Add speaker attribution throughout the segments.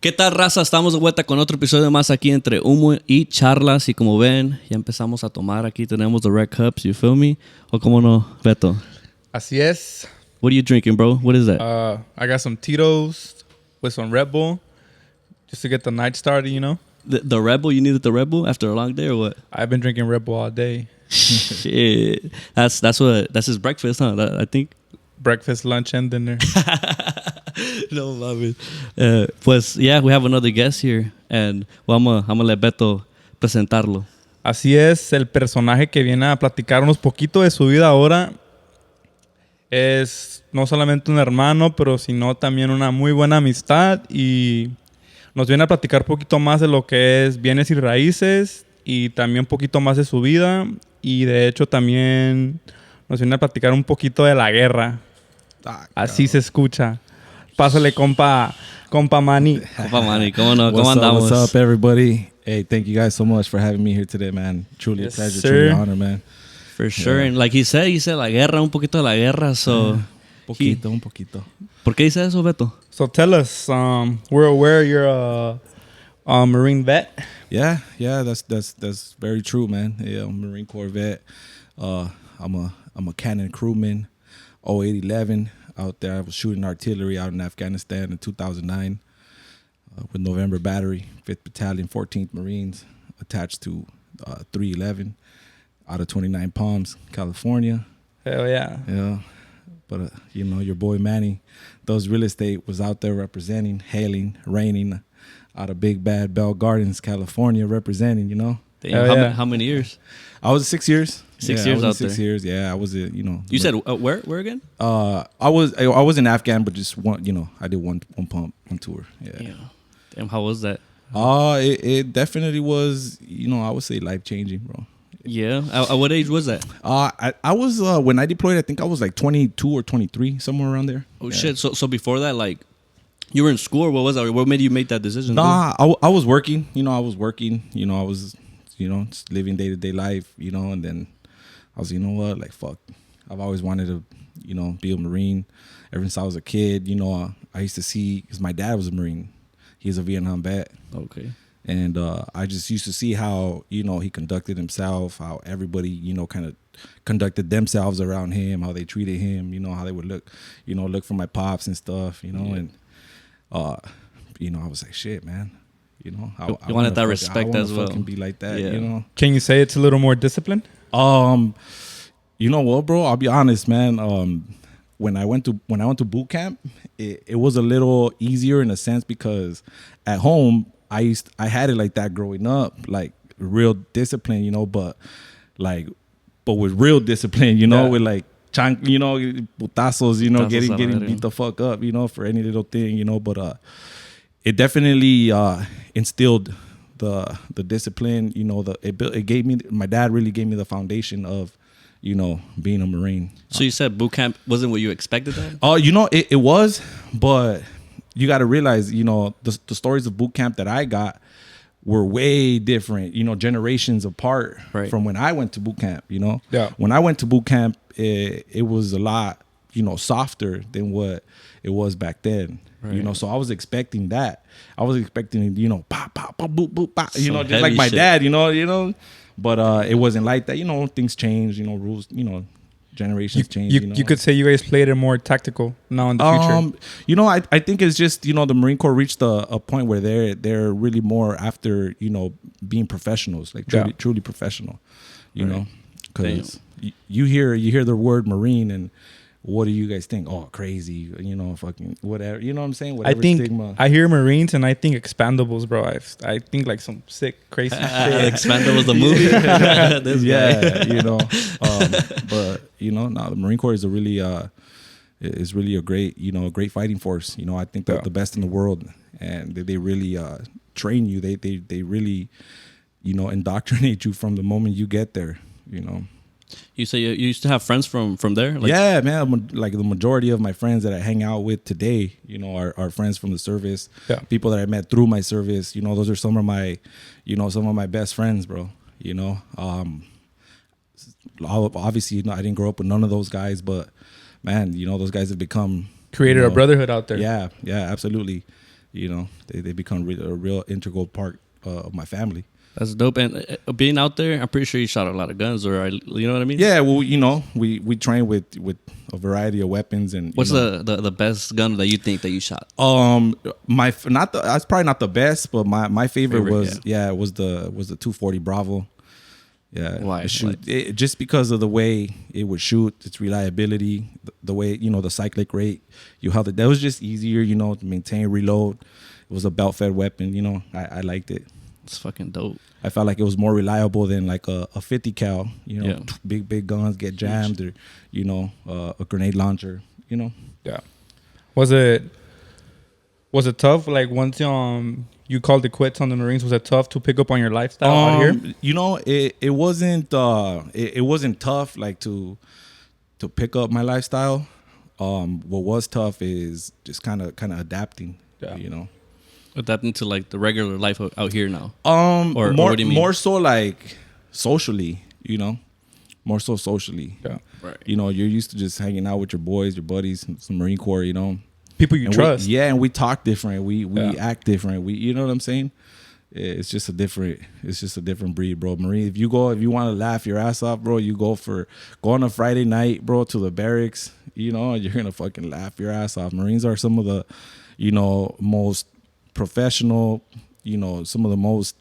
Speaker 1: ¿Qué tal, raza? Estamos de vuelta con otro episodio más aquí entre Humo y Charlas. Y como ven, ya empezamos a tomar aquí. Tenemos the red cups, you feel me? ¿O cómo no, Beto?
Speaker 2: Así es.
Speaker 1: What are you drinking, bro? What is that?
Speaker 2: I got some Tito's with some Red Bull just to get the night started, you know?
Speaker 1: The Red Bull? You needed the Red Bull after a long day or what?
Speaker 2: I've been drinking Red Bull all day.
Speaker 1: Shit. That's his breakfast, huh? I think.
Speaker 2: Breakfast, lunch, and dinner.
Speaker 1: No mames. Pues, yeah, we have another guest here. And vamos a let Beto presentarlo.
Speaker 2: Así es, el personaje que viene a platicarnos poquito de su vida ahora es no solamente un hermano, pero sino también una muy buena amistad y nos viene a platicar un poquito más de lo que es bienes y raíces y también un poquito más de su vida y de hecho también nos viene a platicar un poquito de la guerra. Así se escucha. Pásale, compa Manny.
Speaker 1: Compa Manny, ¿cómo no? ¿Cómo andamos?
Speaker 3: What's up, everybody? Hey, thank you guys so much for having me here today, man. Truly
Speaker 2: Yes,
Speaker 3: a pleasure,
Speaker 2: sir.
Speaker 3: truly an honor, man.
Speaker 1: For sure. And like he said la guerra, un poquito de la guerra. So,
Speaker 3: Un poquito.
Speaker 1: ¿Por qué dice eso, Beto?
Speaker 2: So tell us, we're aware you're a Marine vet.
Speaker 3: Yeah, that's very true, man. Yeah, I'm a Marine Corps vet. I'm a cannon crewman, 0811 out there. I was shooting artillery out in Afghanistan in 2009 with November Battery, 5th Battalion, 14th Marines, attached to 311 out of 29 Palms, California.
Speaker 2: Hell yeah.
Speaker 3: Yeah. But, you know, your boy Manny, those real estate was out there representing, hailing, raining out of Big Bad Bell Gardens, California, representing, you know.
Speaker 1: Damn, how many years?
Speaker 3: I was 6 years.
Speaker 1: 6 years out there.
Speaker 3: 6 years, yeah. I was, you know.
Speaker 1: You said where again?
Speaker 3: I was in Afghan, but just one, you know, I did one tour. Yeah.
Speaker 1: Damn, how was that?
Speaker 3: It definitely was, you know, I would say life-changing, bro.
Speaker 1: Yeah. At what age was that?
Speaker 3: I was, when I deployed, I think I was like 22 or 23, somewhere around there.
Speaker 1: Oh, shit. So before that, like, you were in school or what was that? What made you make that decision?
Speaker 3: Nah, I was working. You know, I was, you know, just living day-to-day life, you know, and then I was, you know what, like, fuck. I've always wanted to, you know, be a Marine. Ever since I was a kid, you know, I used to see, because my dad was a Marine. He's a Vietnam vet.
Speaker 1: Okay.
Speaker 3: And I just used to see how, you know, he conducted himself, how everybody, you know, kind of conducted themselves around him, how they treated him, you know, how they would look for my pops and stuff, you know, and, you know, I was like, shit, man. You know,
Speaker 1: I wanted that respect as well.
Speaker 3: Fucking be like that, you know.
Speaker 2: Can you say it's a little more disciplined?
Speaker 3: You know what, bro? I'll be honest, man. When I went to boot camp, it was a little easier in a sense because at home I had it like that growing up, like real discipline, you know, but with real discipline, you know, with like you know, putazos, you know, getting beat the fuck up, you know, for any little thing, you know, but it definitely instilled the discipline, you know, it gave me, my dad really gave me the foundation of, you know, being a Marine.
Speaker 1: So you said boot camp wasn't what you expected then?
Speaker 3: Oh, you know, it was, but you got to realize, you know, the stories of boot camp that I got were way different, you know, generations apart from when I went to boot camp, you know?
Speaker 2: Yeah.
Speaker 3: When I went to boot camp, it was a lot, you know, softer than what it was back then. Right. You know, so I was expecting that. I was expecting, you know, pop, pop, pop, boop, boop, pop, you know, just like my dad, you know. But it wasn't like that. You know, things change, you know, rules, you know, generations change. You know?
Speaker 2: You could say you guys played it more tactical now in the future.
Speaker 3: You know, I think it's just, you know, the Marine Corps reached a point where they're really more after, you know, being professionals, like truly professional, you know, because you hear the word Marine and what do you guys think? Oh, crazy, you know, fucking whatever. You know what I'm saying? Whatever
Speaker 2: I think
Speaker 3: stigma.
Speaker 2: I hear Marines and I think Expandables, bro. I think like some sick, crazy shit.
Speaker 1: Expandables, the movie.
Speaker 3: You know. But you know, now the Marine Corps is really a great, you know, great fighting force. You know, I think they're the best in the world, and they really train you. They really, you know, indoctrinate you from the moment you get there. You know.
Speaker 1: You say you used to have friends from there? Like,
Speaker 3: yeah, man. Like the majority of my friends that I hang out with today, you know, are friends from the service. Yeah. People that I met through my service. You know, those are some of my best friends, bro. You know, obviously, you know, I didn't grow up with none of those guys, but man, you know, those guys have become
Speaker 2: created a brotherhood out there.
Speaker 3: Yeah, absolutely. you know, they become a real integral part of my family.
Speaker 1: That's dope. And being out there, I'm pretty sure you shot a lot of guns, or you know what I mean?
Speaker 3: Yeah, well, you know, we train with a variety of weapons. And
Speaker 1: what's the best gun that you think that you shot?
Speaker 3: That's probably not the best, but my favorite was was the 240 Bravo. Yeah,
Speaker 1: why?
Speaker 3: Just because of the way it would shoot, its reliability, the way, you know, the cyclic rate, you held it. That was just easier, you know, to maintain, reload. It was a belt fed weapon, you know. I liked it.
Speaker 1: It's fucking dope.
Speaker 3: I felt like it was more reliable than like a 50 cal, you know, big guns get jammed, or, you know, a grenade launcher, you know.
Speaker 2: Yeah. Was it tough? Like once you called it quits on the Marines, was it tough to pick up on your lifestyle out here?
Speaker 3: You know, it wasn't tough like to pick up my lifestyle. What was tough is just kind of adapting. You know.
Speaker 1: Adapting to like the regular life out here now.
Speaker 3: Or what do you mean? More so like socially, you know, more so socially.
Speaker 2: Yeah,
Speaker 1: right.
Speaker 3: You know, you're used to just hanging out with your boys, your buddies, some Marine Corps, you know,
Speaker 2: people you trust.
Speaker 3: And we talk different. We act different. You know what I'm saying? It's just a different breed, bro. Marine, if you want to laugh your ass off, bro, you go on a Friday night, bro, to the barracks, you know, you're gonna fucking laugh your ass off. Marines are some of the, you know, most professional, you know, some of the most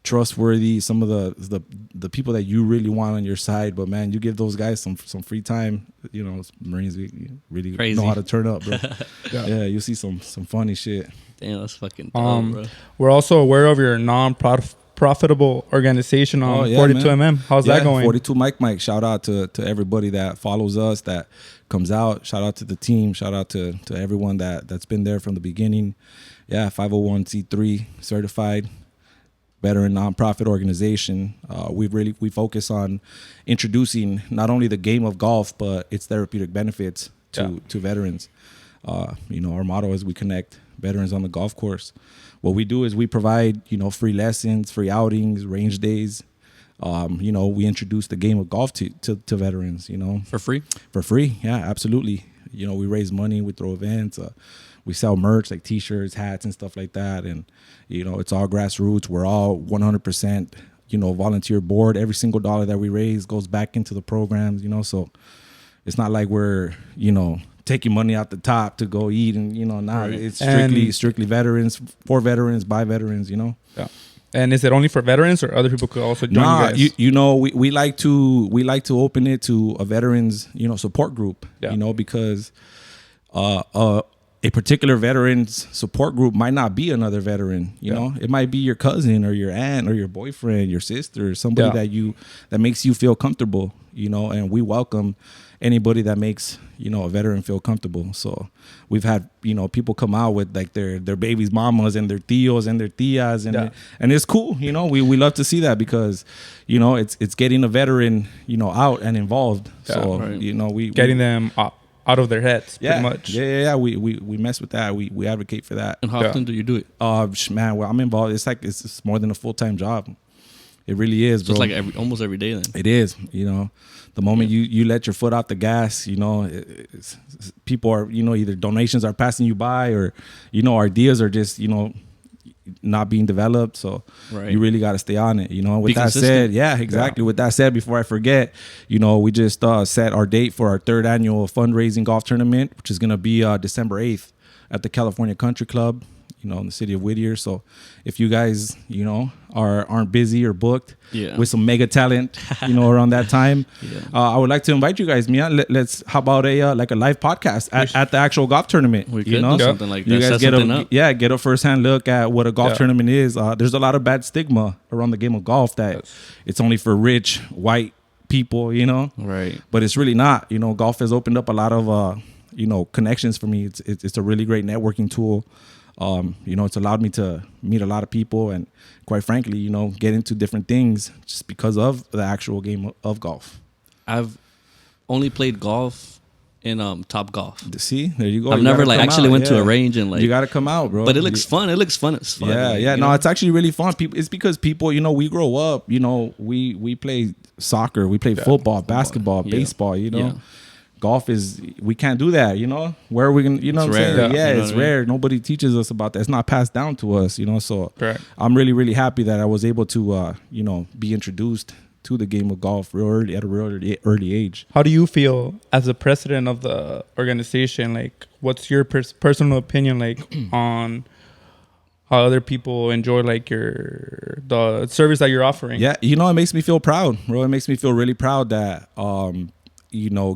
Speaker 3: trustworthy, some of the people that you really want on your side. But man, you give those guys some free time, you know, Marines really
Speaker 1: crazy.
Speaker 3: know how to turn up, bro. Yeah, you see some funny shit.
Speaker 1: Damn, that's fucking dope, bro.
Speaker 2: We're also aware of your non-profitable organization on 42mm. How's that going?
Speaker 3: 42 Mike. Shout out to everybody that follows us, that comes out. Shout out to the team. Shout out to everyone that's been there from the beginning. Yeah, 501c3 certified veteran nonprofit organization. We focus on introducing not only the game of golf, but its therapeutic benefits to veterans. You know, our motto is we connect veterans on the golf course. What we do is we provide, you know, free lessons, free outings, range days. You know, we introduce the game of golf to veterans, you know.
Speaker 1: For free?
Speaker 3: For free, yeah, absolutely. You know, we raise money, we throw events, we sell merch like T-shirts, hats, and stuff like that. And, you know, it's all grassroots. We're all 100%, you know, volunteer board. Every single dollar that we raise goes back into the programs, you know. So it's not like we're, you know, taking money out the top to go eat and, you know,
Speaker 1: Right.
Speaker 3: It's strictly veterans, for veterans, by veterans, you know.
Speaker 2: Yeah. And is it only for veterans, or other people could also join you guys?
Speaker 3: You know, we like to open it to a veterans, you know, support group, you know, because a particular veterans support group might not be another veteran, you know. It might be your cousin or your aunt or your boyfriend, your sister, somebody that makes you feel comfortable, you know, and we welcome anybody that makes, you know, a veteran feel comfortable. So we've had, you know, people come out with like their baby's mamas and their tios and their tias, and it's cool, you know. We love to see that because, you know, it's getting a veteran, you know, out and involved. So you know, we
Speaker 2: getting them out of their heads, pretty much.
Speaker 3: Yeah. We mess with that. We advocate for that.
Speaker 1: And how often do you do it?
Speaker 3: Man, well, I'm involved. It's more than a full-time job. It really is, bro.
Speaker 1: So it's like almost every day then.
Speaker 3: It is, you know. The moment you let your foot out the gas, you know, people are, you know, either donations are passing you by, or, you know, ideas are just, you know, not being developed. So you really got to stay on it, you know. With that said, exactly. With that said, before I forget, you know, we just set our date for our 3rd annual fundraising golf tournament, which is going to be December 8th at the California Country Club, you know, in the city of Whittier. So if you guys, you know, aren't busy or booked with some mega talent, you know, around that time, I would like to invite you guys, Mia. Let's how about a live podcast at the actual golf tournament?
Speaker 1: We
Speaker 3: you
Speaker 1: could
Speaker 3: know,
Speaker 1: do something like that.
Speaker 3: You guys get a firsthand look at what a golf tournament is. There's a lot of bad stigma around the game of golf that it's only for rich white people, you know.
Speaker 1: Right.
Speaker 3: But it's really not. You know, golf has opened up a lot of you know, connections for me. It's a really great networking tool. You know, it's allowed me to meet a lot of people and, quite frankly, you know, get into different things just because of the actual game of golf.
Speaker 1: I've only played golf in Top Golf.
Speaker 3: See, there you go.
Speaker 1: I've never actually went to a range and
Speaker 3: you got to come out, bro.
Speaker 1: But it looks fun. It looks fun. It's fun.
Speaker 3: Yeah. No, it's actually really fun. It's because people, you know, we grow up, you know, we play soccer, we play football, basketball, baseball, you know. golf we can't do that, Where are we going to,
Speaker 1: It's
Speaker 3: what I'm
Speaker 1: rare.
Speaker 3: saying?
Speaker 1: Yeah,
Speaker 3: It's rare. Nobody teaches us about that. It's not passed down to us, So
Speaker 2: Correct.
Speaker 3: I'm really, really happy that I was able to, be introduced to the game of golf real early, at a real early age.
Speaker 2: How do you feel as the president of the organization? Like, what's your personal opinion, like, on how other people enjoy, like, the service that you're offering?
Speaker 3: Yeah, it makes me feel proud, bro. It makes me feel really proud that,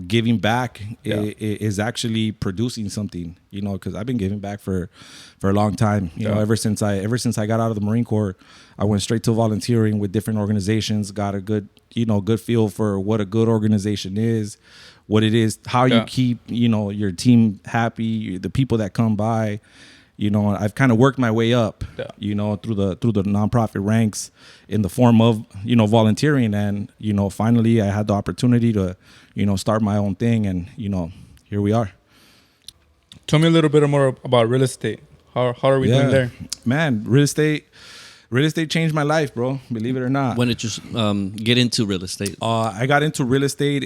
Speaker 3: giving back is actually producing something, because I've been giving back for a long time. You know, ever since I got out of the Marine Corps, I went straight to volunteering with different organizations, got a good feel for what a good organization is, what it is, how you keep, your team happy, the people that come by. I've kind of worked my way up, through the nonprofit ranks in the form of, volunteering. And, finally I had the opportunity to, start my own thing. And, here we are.
Speaker 2: Tell me a little bit more about real estate. How are we doing there?
Speaker 3: Man, real estate changed my life, bro. Believe it or not.
Speaker 1: When did you get into real estate?
Speaker 3: I got into real estate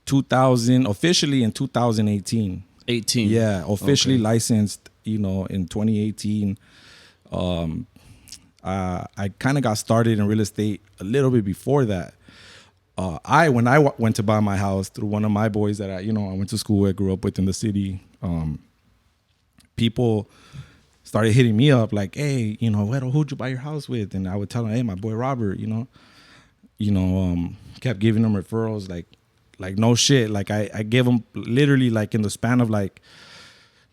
Speaker 3: officially in 2018.
Speaker 1: 18.
Speaker 3: Yeah, officially licensed, in 2018. I kind of got started in real estate a little bit before that. When I went to buy my house through one of my boys that I went to school with, grew up with in the city, people started hitting me up like, hey, who'd you buy your house with? And I would tell them, hey, my boy Robert, kept giving them referrals like no shit. Like I gave him literally like in the span of like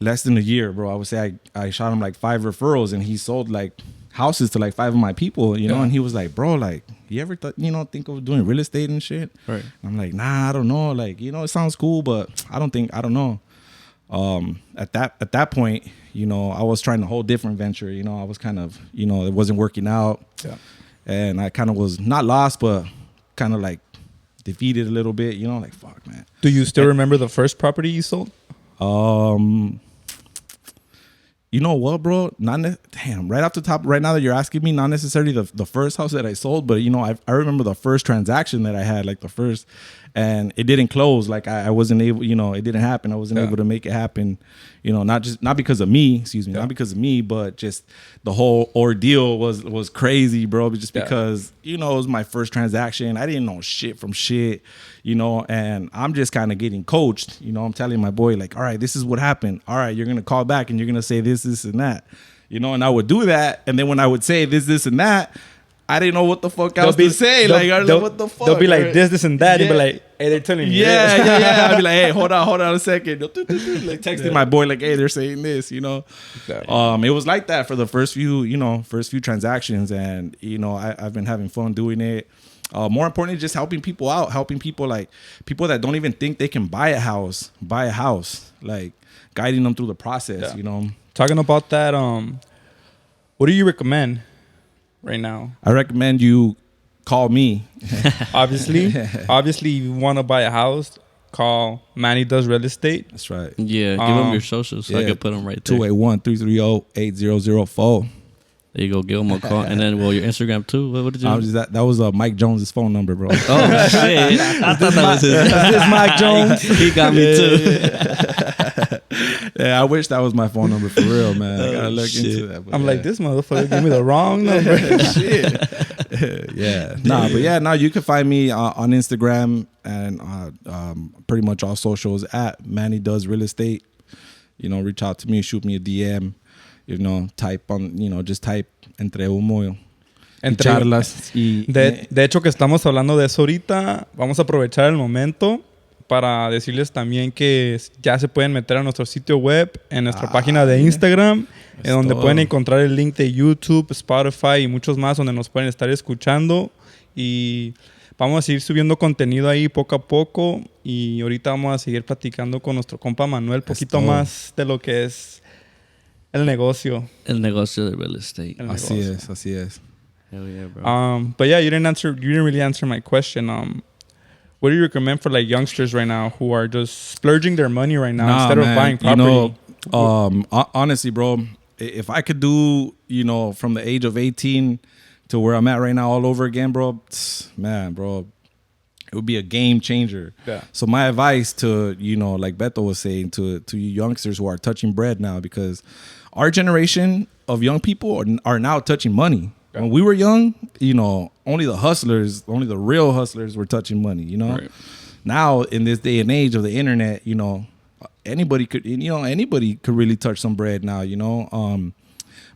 Speaker 3: less than a year, bro. I would say I shot him like 5 referrals and he sold like houses to like 5 of my people, and he was like, bro, like, you ever think of doing real estate and shit?
Speaker 1: Right.
Speaker 3: I'm like, nah, I don't know. Like, it sounds cool, but I don't know. At that point, I was trying a whole different venture. I was kind of, it wasn't working out.
Speaker 2: Yeah.
Speaker 3: And I kind of was not lost, but kind of like defeated a little bit, like, fuck, man.
Speaker 2: Do you still remember the first property you sold?
Speaker 3: You know what, bro? Right off the top, right now that you're asking me, not necessarily the first house that I sold, but I remember the first transaction that I had, like the first, and it didn't close. Like I wasn't able, it didn't happen. I wasn't able to make it happen. Not because of me, not because of me, but just the whole ordeal was crazy, bro. Just because it was my first transaction. I didn't know shit from shit, and I'm just kind of getting coached. I'm telling my boy like, all right, this is what happened. All right, you're gonna call back and you're gonna say this, and that, and I would do that. And then when I would say this, and that, I didn't know what the fuck else to say. Like, what the fuck?
Speaker 2: They'll be like this, and that. You'll be like, hey, they're telling you.
Speaker 3: Yeah. I'd be like, hey, hold on a second. Like texting my boy, like, hey, they're saying this. It was like that for the first few transactions, and I've been having fun doing it. More importantly, just helping people out, helping people that don't even think they can buy a house, like guiding them through the process.
Speaker 2: Talking about that, what do you recommend right now?
Speaker 3: I recommend you call me.
Speaker 2: Obviously, you want to buy a house, call Manny Does Real Estate.
Speaker 3: That's right.
Speaker 1: Yeah, give them your socials so I can put them right there.
Speaker 3: 281-330-8004.
Speaker 1: There you go. Give them a call. And then, your Instagram too. What did you do?
Speaker 3: That was Mike Jones' phone number, bro.
Speaker 1: Oh, shit. I thought that was his.
Speaker 2: This Mike Jones.
Speaker 1: He got me too.
Speaker 3: Yeah, I wish that was my phone number for real, man. I gotta look into that.
Speaker 2: I'm like, this motherfucker gave me the wrong number.
Speaker 3: Shit. Yeah. Now you can find me on Instagram and pretty much all socials at Manny Does Real Estate. Reach out to me, shoot me a DM. Type on, just type Entre HUMO y charlas.
Speaker 2: De hecho, que estamos hablando de eso ahorita, vamos a aprovechar el momento para decirles también que ya se pueden meter a nuestro sitio web, en nuestra página de Instagram, en donde pueden encontrar el link de YouTube, Spotify y muchos más, donde nos pueden estar escuchando. Y vamos a seguir subiendo contenido ahí poco a poco. Y ahorita vamos a seguir platicando con nuestro compa Manuel poquito más de lo que es el negocio.
Speaker 1: El negocio de real estate.
Speaker 3: Así es.
Speaker 1: Hell yeah, bro.
Speaker 2: But yeah, you didn't really answer my question. What do you recommend for like youngsters right now who are just splurging their money right now instead of buying property?
Speaker 3: Honestly, bro, if I could do, from the age of 18 to where I'm at right now all over again, bro, man, bro, it would be a game changer.
Speaker 2: Yeah.
Speaker 3: So my advice to, like Beto was saying, to you youngsters who are touching bread now, because our generation of young people are now touching money. Yeah. When we were young, only the real hustlers were touching money, Right. Now in this day and age of the internet, anybody could really touch some bread now,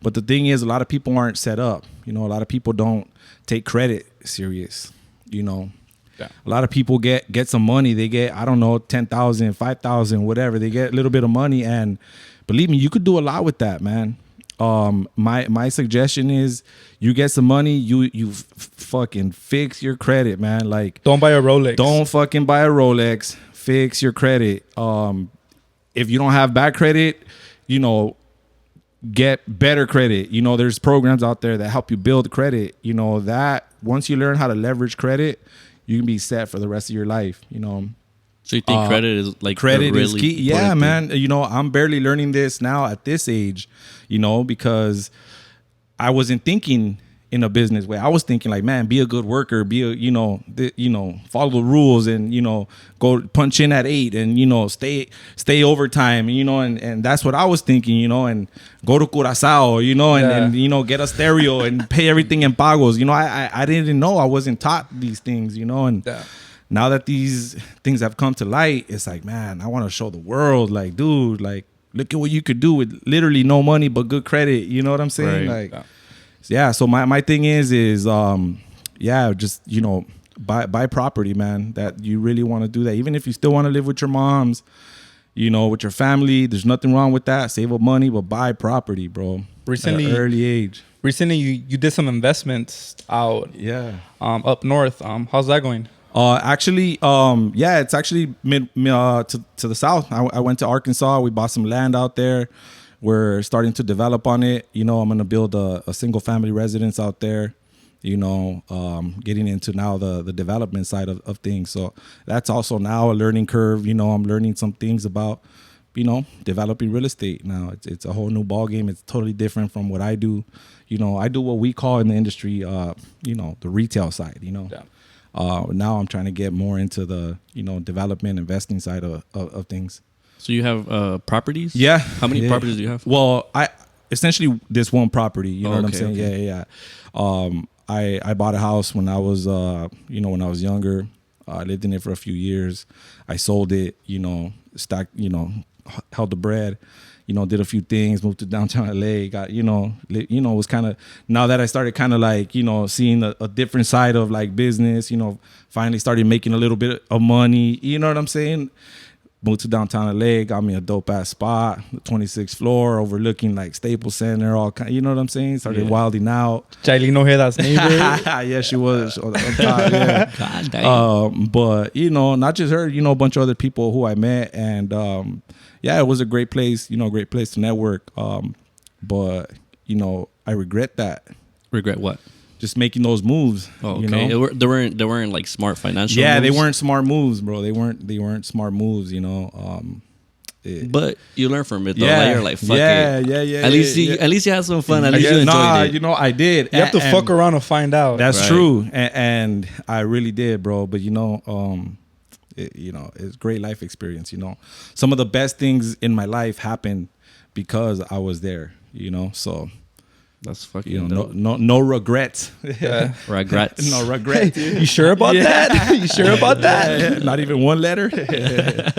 Speaker 3: but the thing is, a lot of people aren't set up. A lot of people don't take credit serious, Yeah. A lot of people get some money. They get, I don't know, 10,000, 5,000, whatever. They get a little bit of money, and believe me, you could do a lot with that, man. My suggestion is, you get some money, you fucking fix your credit, man. Like,
Speaker 2: don't buy a Rolex.
Speaker 3: Don't fucking buy a Rolex. Fix your credit. If you don't have bad credit, get better credit. There's programs out there that help you build credit. That once you learn how to leverage credit, you can be set for the rest of your life.
Speaker 1: So you think credit is like
Speaker 3: credit
Speaker 1: really
Speaker 3: is key? Yeah, man. I'm barely learning this now at this age, because I wasn't thinking in a business way. I was thinking like, man, be a good worker, follow the rules, and go punch in at 8, and stay overtime, and that's what I was thinking, and go to Curaçao, and get a stereo and pay everything in pagos. I didn't know. I wasn't taught these things, and now that these things have come to light, it's like, man, I want to show the world, like, dude, like, look at what you could do with literally no money but good credit. You know what I'm saying?
Speaker 1: Right.
Speaker 3: Like, yeah. So my thing is just buy property, man. That you really want to do that, even if you still want to live with your moms, with your family. There's nothing wrong with that. Save up money, but buy property, bro.
Speaker 2: Recently,
Speaker 3: at an early age.
Speaker 2: Recently, you did some investments out.
Speaker 3: Yeah.
Speaker 2: Up north. How's that going?
Speaker 3: It's actually to the south. I went to Arkansas. We bought some land out there. We're starting to develop on it. I'm going to build a single family residence out there, getting into now the development side of things. So that's also now a learning curve. I'm learning some things about, developing real estate now. It's a whole new ball game. It's totally different from what I do. I do what we call in the industry, the retail side, Yeah. Now I'm trying to get more into the, development, investing side of things.
Speaker 1: So you have properties?
Speaker 3: Yeah.
Speaker 1: How many properties do you have?
Speaker 3: Well, I essentially this one property. You know what I'm saying?
Speaker 1: Okay.
Speaker 3: Yeah. I bought a house when I was, when I was younger. I lived in it for a few years. I sold it. Stacked. Held the bread. Did a few things. Moved to downtown LA. Got was kind of, now that I started kind of like seeing a different side of like business. Finally started making a little bit of money. You know what I'm saying? Moved to downtown LA, got me a dope ass spot, the 26th floor, overlooking like Staples Center, all kind. You know what I'm saying? Started wilding out.
Speaker 2: Jailin Ojeda's neighbor.
Speaker 3: Yeah, she was on top. Yeah.
Speaker 1: God damn.
Speaker 3: But not just her. A bunch of other people who I met, and it was a great place. Great place to network. But I regret that.
Speaker 1: Regret what?
Speaker 3: Just making those moves.
Speaker 1: Oh, okay. They weren't like smart financial.
Speaker 3: Yeah,
Speaker 1: moves.
Speaker 3: they weren't smart moves, bro. They weren't smart moves.
Speaker 1: But you learn from it though. Yeah, like, you're like, fuck it.
Speaker 3: Yeah.
Speaker 1: At least you had some fun. At least you enjoyed it.
Speaker 3: I did.
Speaker 2: You have to fuck around and find out.
Speaker 3: That's
Speaker 1: right.
Speaker 3: true, and I really did, bro. But it's great life experience. Some of the best things in my life happened because I was there. So.
Speaker 1: That's fucking
Speaker 3: no regrets.
Speaker 1: Regrets.
Speaker 3: No regrets.
Speaker 2: You sure about that? You sure about that?
Speaker 3: Yeah. Not even one letter.
Speaker 2: That's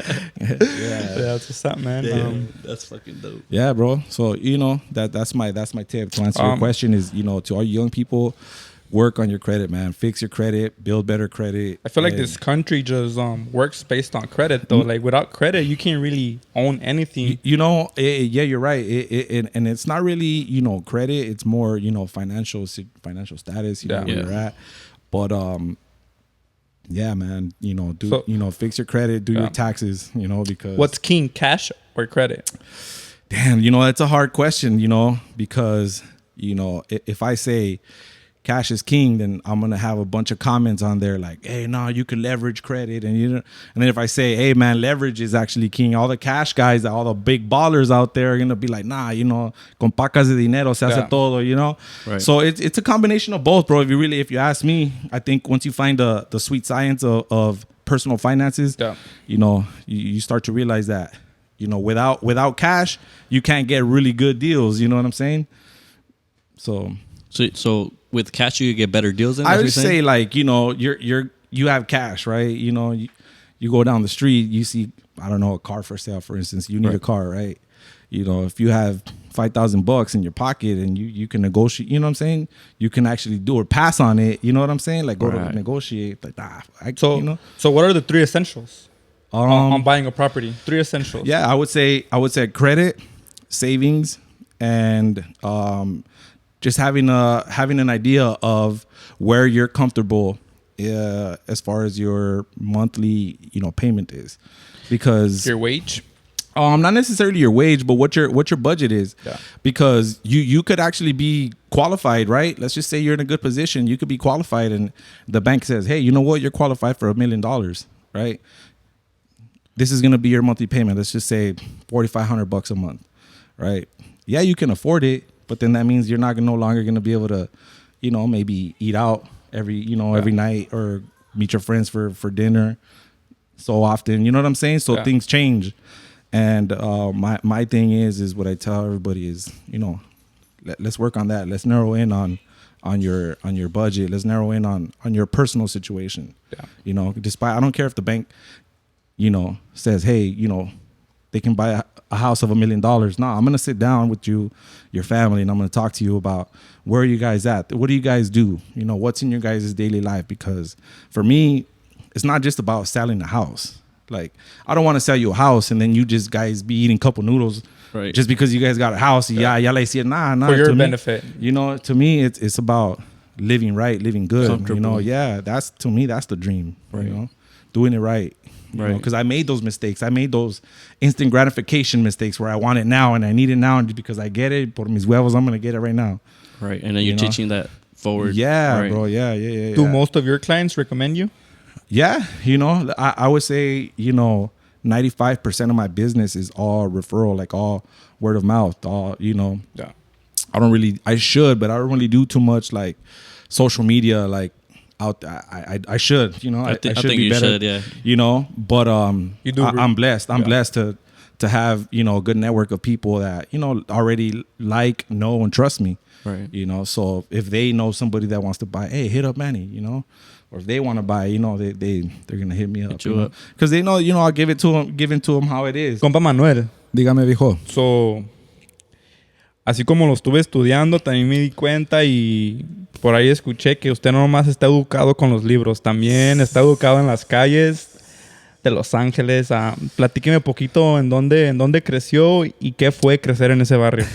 Speaker 2: what's up, man.
Speaker 1: That's fucking dope.
Speaker 3: Yeah, bro. So that's my tip to answer your question is to all you young people, work on your credit, man. Fix your credit, build better credit.
Speaker 2: I feel like this country just works based on credit, though. Like without credit, you can't really own anything.
Speaker 3: Yeah, you're right. And it's not really credit. It's more financial status. Where you're at. But yeah, man. Fix your credit. Do your taxes. Because
Speaker 2: what's king, cash or credit?
Speaker 3: Damn, that's a hard question. Because if I say, cash is king, then I'm gonna have a bunch of comments on there like, hey, no, you can leverage credit, and and then if I say, hey man, leverage is actually king, all the cash guys, all the big ballers out there are gonna be like, nah, con pacas de dinero se hace todo,
Speaker 1: Right.
Speaker 3: So it's a combination of both, bro. If you ask me, I think once you find the sweet science of personal finances, you start to realize that without cash you can't get really good deals. You know what I'm saying?
Speaker 1: So with cash you get better deals.
Speaker 3: I would say like you have cash, right? You go down the street, you see, I don't know, a car for sale, for instance. You need a car, right? If you have $5,000 in your pocket and you can negotiate, you know what I'm saying? You can actually do or pass on it. You know what I'm saying? Like go to negotiate. Like
Speaker 2: So what are the 3 essentials on buying a property? 3 essentials.
Speaker 3: Yeah, I would say credit, savings, and just having an idea of where you're comfortable as far as your monthly payment is, because
Speaker 2: your wage.
Speaker 3: Not necessarily your wage, but what your budget is. Yeah. Because you could actually be qualified, right? Let's just say you're in a good position. You could be qualified, and the bank says, hey, you know what? You're qualified for $1 million, right? This is gonna be your monthly payment. Let's just say $4,500 a month, right? Yeah, you can afford it, but then that means you're no longer gonna be able to, maybe eat out every night or meet your friends for dinner so often. You know what I'm saying? So things change. And my thing is what I tell everybody is, let's work on that. Let's narrow in on your budget. Let's narrow in on your personal situation. Yeah. Despite, I don't care if the bank, says, hey, they can buy a house of $1 million. No, I'm gonna sit down with you, your family, and I'm gonna talk to you about where are you guys at? What do you guys do? What's in your guys' daily life? Because for me, it's not just about selling a house. Like, I don't want to sell you a house and then you just guys be eating couple noodles, right? Just because you guys got a house. Yeah, like say, nah.
Speaker 2: For your benefit.
Speaker 3: To me, it's about living right, living good. That's the dream. Right. Doing it right. Right. Because I made those mistakes. I made those instant gratification mistakes where I want it now and I need it now, and because I get it, por mis huevos, I'm gonna get it right now.
Speaker 1: Right. And then you're teaching that forward.
Speaker 3: Yeah,
Speaker 1: right.
Speaker 3: Bro. Yeah.
Speaker 2: Do most of your clients recommend you?
Speaker 3: Yeah, I would say, 95% of my business is all referral, like all word of mouth, all, Yeah. I should, but I don't really do too much like social media, like out there. I should, I should be better, yeah. But you do I'm blessed. I'm blessed to have, a good network of people that, already like, know, and trust me. Right. So if they know somebody that wants to buy, hey, hit up Manny, or if they want to buy, they're gonna hit me up, because they know, I'll give it to them how it is.
Speaker 2: Compa Manuel,
Speaker 3: dígame, viejo.
Speaker 2: So, así como lo estuve estudiando, también me di cuenta y por ahí escuché que usted no nomás está educado con los libros, también está educado en las calles de Los Ángeles. Platíqueme un poquito en dónde creció y qué fue crecer en ese barrio.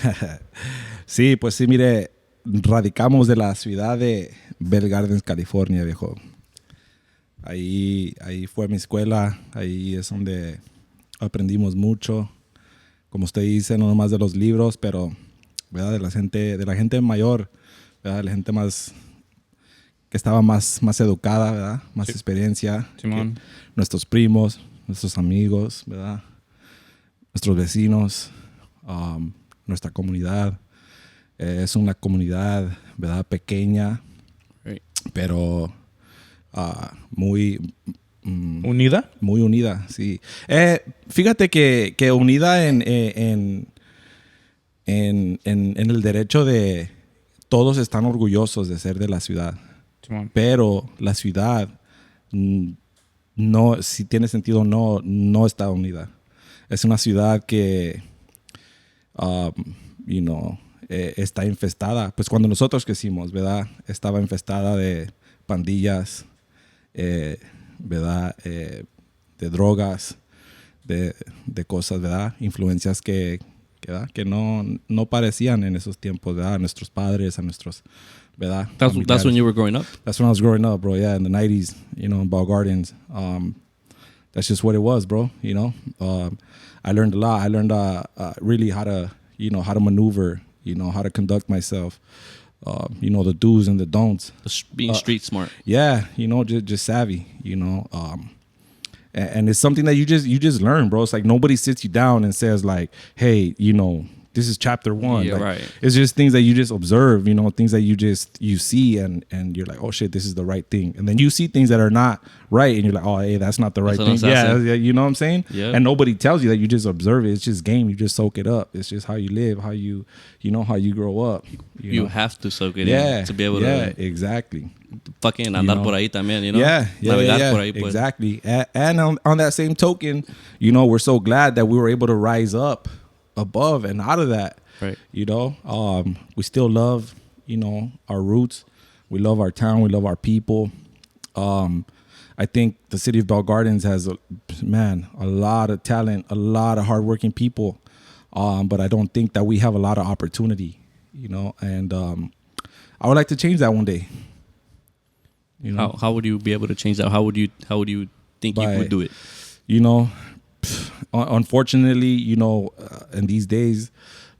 Speaker 3: Sí, pues sí, mire, radicamos de la ciudad de Bell Gardens, California, viejo. Ahí fue mi escuela, ahí es donde aprendimos mucho, como usted dice, no nomás de los libros, pero ¿verdad? de la gente mayor, ¿verdad? De la gente más que estaba más educada, ¿verdad? Más experiencia. Nuestros primos, nuestros amigos, ¿verdad? Nuestros vecinos, nuestra comunidad. Es una comunidad, ¿verdad? Pequeña, right. Pero muy...
Speaker 2: ¿Unida?
Speaker 3: Muy unida, sí. Fíjate que unida en el derecho de... Todos están orgullosos de ser de la ciudad. Pero la ciudad, no, si tiene sentido, no está unida. Es una ciudad que, está infestada. Pues cuando nosotros crecimos, ¿verdad? Estaba infestada de pandillas, ¿verdad? De drogas, de cosas, ¿verdad? Influencias que no parecían en esos tiempos, ¿verdad? A nuestros padres, a nuestros, ¿verdad?
Speaker 1: That's when you were growing up?
Speaker 3: That's when I was growing up, bro. Yeah, in the 90s, in Ball Gardens. That's just what it was, bro. I learned a lot. I learned really how to maneuver, how to conduct myself. you know, the do's and the don'ts.
Speaker 1: Being street smart.
Speaker 3: Yeah, you know, just savvy, you know. And it's something that you just learn, bro. It's like nobody sits you down and says like, hey, you know, this is chapter 1.
Speaker 1: Yeah,
Speaker 3: like,
Speaker 1: right.
Speaker 3: It's just things that you just observe, you know, things that you see and you're like, oh shit, this is the right thing. And then you see things that are not right and you're like, oh, hey, that's not the right thing. Yeah, you know what I'm saying?
Speaker 1: Yeah.
Speaker 3: And nobody tells you that, you just observe it. It's just game. You just soak it up. It's just how you live, how you know, how you grow up.
Speaker 1: You
Speaker 3: know?
Speaker 1: have to soak it in to be able to.
Speaker 3: Yeah, exactly.
Speaker 1: Fucking andar por ahí también, you know?
Speaker 3: Yeah,
Speaker 1: Navegar por ahí, pues.
Speaker 3: exactly. And on that same token, you know, we're so glad that we were able to rise up above and out of that.
Speaker 1: Right.
Speaker 3: You know, we still love, you know, our roots. We love our town. We love our people. I think the city of Bell Gardens has, a lot of talent, a lot of hardworking people. But I don't think that we have a lot of opportunity, you know, and I would like to change that one day. You know,
Speaker 1: how would you be able to change that? How would you think you would do it?
Speaker 3: You know, unfortunately, you know, in these days,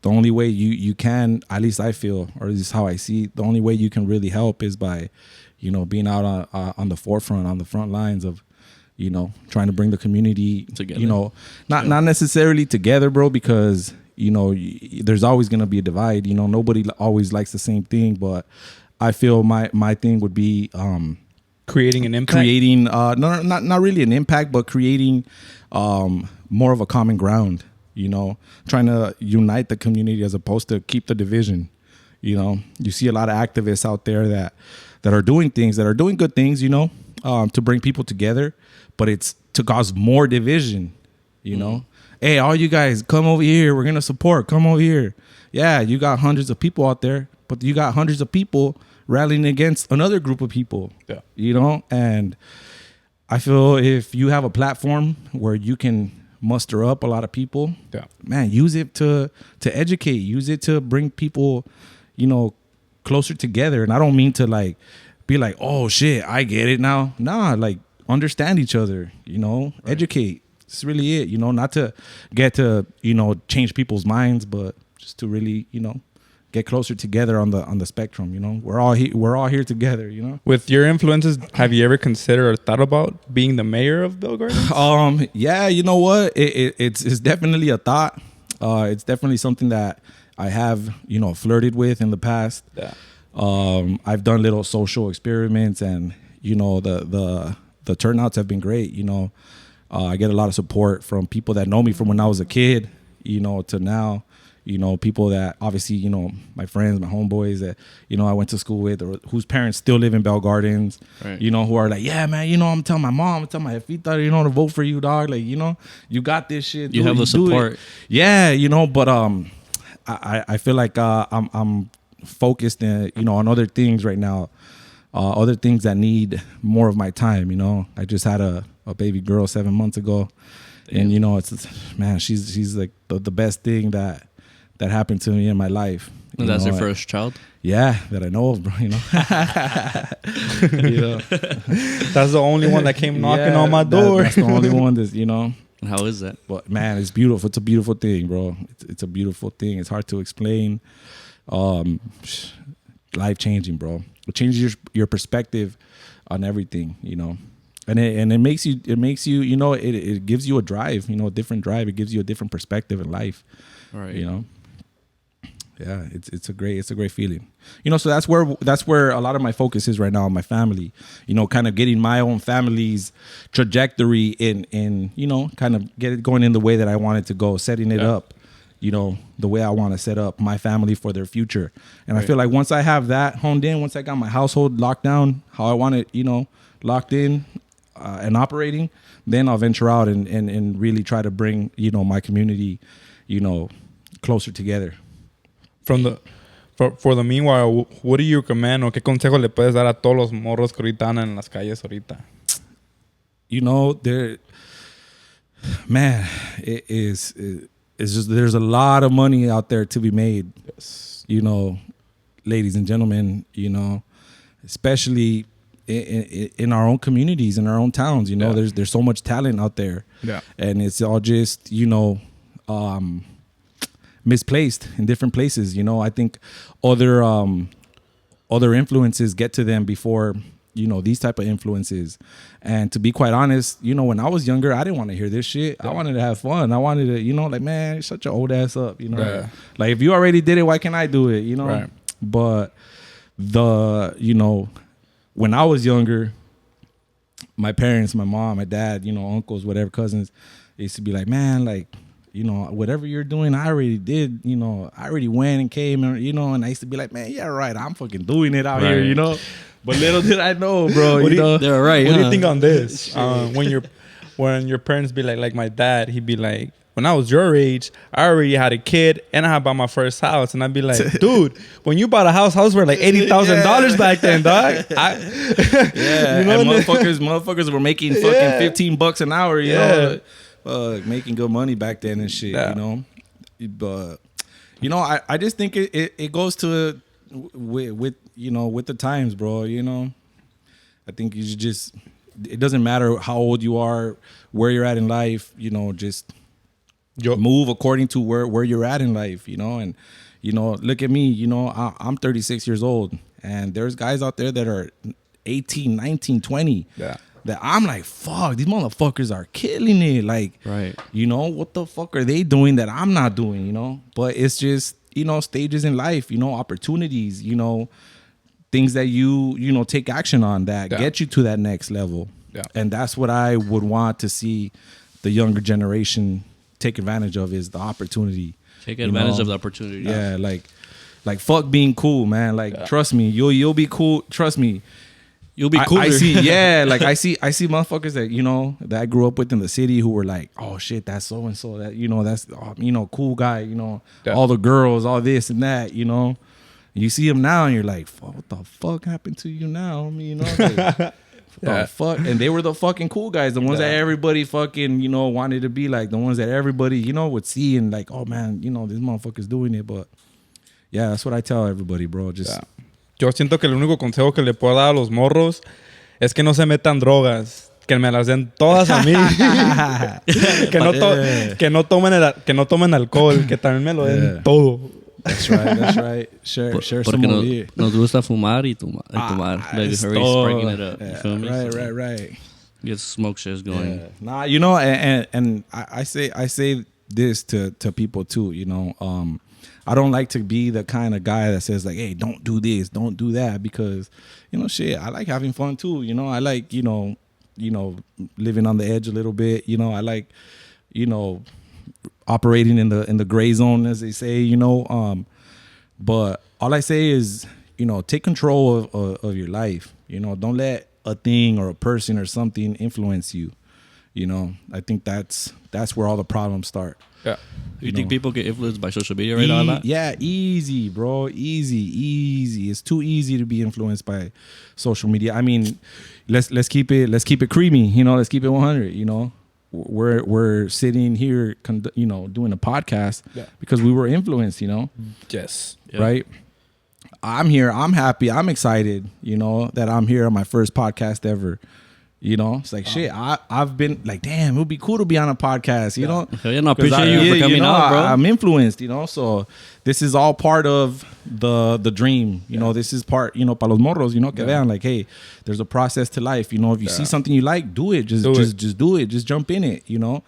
Speaker 3: the only way you can, at least I feel, or this is how I see, the only way you can really help is by, you know, being out on the forefront, on the front lines of, you know, trying to bring the community together. You know, not necessarily together, bro, because, you know, there's always going to be a divide. You know, nobody always likes the same thing, but I feel my thing would be
Speaker 2: creating an impact.
Speaker 3: Creating not really an impact, but creating more of a common ground. You know, trying to unite the community as opposed to keep the division. You know, you see a lot of activists out there that are doing things, that are doing good things, you know, to bring people together, but it's to cause more division, you know. Hey, all you guys, come over here. We're going to support. Come over here. Yeah, you got hundreds of people out there, but you got hundreds of people rallying against another group of people, you know. And I feel if you have a platform where you can muster up a lot of people, man, use it to educate, use it to bring people, you know, closer together. And I don't mean to like be like, oh shit, I get it now. Nah, like understand each other, you know, educate. It's really it, you know, not to get to, you know, change people's minds, but just to really, you know, get closer together on the spectrum, you know. We're all here together, you know.
Speaker 2: With your influences, have you ever considered or thought about being the mayor of Bell Gardens?
Speaker 3: Yeah, you know what? It's definitely a thought. It's definitely something that I have, you know, flirted with in the past.
Speaker 2: Yeah.
Speaker 3: I've done little social experiments, and you know, the turnouts have been great, you know. I get a lot of support from people that know me from when I was a kid, you know, to now. You know, people that obviously, you know, my friends, my homeboys that, you know, I went to school with, or whose parents still live in Bell Gardens, you know, who are like, yeah, man, you know, I'm telling my mom, I'm telling my jefita, you know, to vote for you, dog. Like, you know, you got this shit.
Speaker 1: You have the support.
Speaker 3: Yeah, you know, but I feel like I'm focused, you know, on other things right now, other things that need more of my time, you know. I just had a baby girl 7 months ago. Damn. And, you know, it's man, she's like the best thing that happened to me in my life.
Speaker 1: And that's your first child?
Speaker 3: Yeah, that I know of, bro, you know. You know?
Speaker 2: That's the only one that came knocking on my door.
Speaker 3: That's the only one that's, you know.
Speaker 1: And how is that?
Speaker 3: But man, it's beautiful. It's a beautiful thing, bro. It's a beautiful thing. It's hard to explain. Life-changing, bro. It changes your perspective on everything, you know. And it makes you, you know, it gives you a drive, you know, a different drive. It gives you a different perspective in life.
Speaker 1: All right.
Speaker 3: You know. Yeah, it's a great feeling. You know, so that's where a lot of my focus is right now on my family. You know, kind of getting my own family's trajectory in you know, kind of get it going in the way that I want it to go, setting it up, you know, the way I want to set up my family for their future. And I feel like once I have that honed in, once I got my household locked down, how I want it, you know, locked in and operating, then I'll venture out and really try to bring, you know, my community, you know, closer together.
Speaker 2: For the meanwhile, what do you recommend o qué consejo le puedes dar a todos los morros que ahorita andan en las calles ahorita?
Speaker 3: You know, it's just, there's a lot of money out there to be made. Yes. You know, ladies and gentlemen, you know, especially in our own communities, in our own towns, you know, there's so much talent out there. Yeah. And it's all just, you know, misplaced in different places. You know, I think other other influences get to them before, you know, these type of influences. And to be quite honest, you know, when I was younger, I didn't want to hear this shit. I wanted to have fun. I wanted to, you know, like, man, you're such an old ass up, you know.
Speaker 2: Yeah.
Speaker 3: Like, if you already did it, why can't I do it, you know?
Speaker 2: Right.
Speaker 3: But you know, when I was younger, my parents, my mom, my dad, you know, uncles, whatever, cousins, they used to be like, man, like, you know, whatever you're doing, I already did, you know, I already went and came, and, you know, and I used to be like, man, yeah, right, I'm fucking doing it out here, you know. But little did I know, bro.
Speaker 2: What
Speaker 3: you know,
Speaker 1: they're right.
Speaker 2: What do you
Speaker 1: huh?
Speaker 2: think on this? When your parents be like my dad, he'd be like, when I was your age, I already had a kid and I had bought my first house, and I'd be like, dude, when you bought a house were like $80,000 back then, dog.
Speaker 3: yeah,
Speaker 2: you know,
Speaker 3: and motherfuckers were making fucking $15 an hour, you know, making good money back then and shit, you know. But you know, I just think it goes to with you know, with the times, bro. You know, I think you should just, it doesn't matter how old you are, where you're at in life, you know, just move according to where you're at in life, you know. And you know, look at me, you know, I'm 36 years old, and there's guys out there that are 18, 19, 20.
Speaker 2: Yeah.
Speaker 3: That I'm like, fuck, these motherfuckers are killing it. Like,
Speaker 1: right.
Speaker 3: You know, what the fuck are they doing that I'm not doing, you know? But it's just, you know, stages in life, you know, opportunities, you know, things that you know, take action on that get you to that next level. Yeah. And that's what I would want to see the younger generation take advantage of, is the opportunity.
Speaker 1: Take advantage of the opportunity.
Speaker 3: Yeah, like fuck being cool, man. Like, trust me, you'll be cool. Trust me.
Speaker 1: You'll be cooler.
Speaker 3: I see, like I see motherfuckers that, you know, that I grew up with in the city who were like, oh shit, that's so and so, that, you know, that's, you know, cool guy, you know, all the girls, all this and that, you know. You see him now and you're like, what the fuck happened to you now? I mean, you know, like, the fuck. And they were the fucking cool guys, the ones that everybody fucking, you know, wanted to be like, the ones that everybody, you know, would see and like, oh man, you know, this motherfucker's doing it. But yeah, that's what I tell everybody, bro. Just
Speaker 2: Yo siento que el único consejo que le puedo dar a los morros es que no se metan drogas, que me las den todas a mí. que no tomen alcohol, que también me lo den todo.
Speaker 3: That's right. Share some more beer.
Speaker 1: Nos gusta fumar y tomar. Like, spreading it up. You feel me?
Speaker 3: Right.
Speaker 1: Get smoke shares going.
Speaker 3: Yeah. Nah, you know, and I say this to people too, you know. I don't like to be the kind of guy that says like, hey, don't do this, don't do that, because, you know, shit, I like having fun too. You know, I like, you know, living on the edge a little bit. You know, I like, you know, operating in the gray zone, as they say, you know. But all I say is, you know, take control of your life. You know, don't let a thing or a person or something influence you. You know, I think that's where all the problems start.
Speaker 2: Yeah.
Speaker 1: You think people get influenced by social media right now?
Speaker 3: Yeah, easy, bro. Easy. It's too easy to be influenced by social media. I mean, let's keep it creamy, you know, let's keep it 100, you know. We're sitting here, you know, doing a podcast because we were influenced, you know.
Speaker 2: Yes.
Speaker 3: Right? I'm here. I'm happy. I'm excited, you know, that I'm here on my first podcast ever. You know, it's like, shit, I've been like, damn, it would be cool to be on a podcast, you know?
Speaker 1: Hell yeah, no, appreciate you for coming out, bro.
Speaker 3: I'm influenced, you know? So this is all part of the dream, you know? This is part, you know, para los morros, you know, que vean, like, hey, there's a process to life, you know? If you see something you like, do it. Just do it. Just jump in it, you know?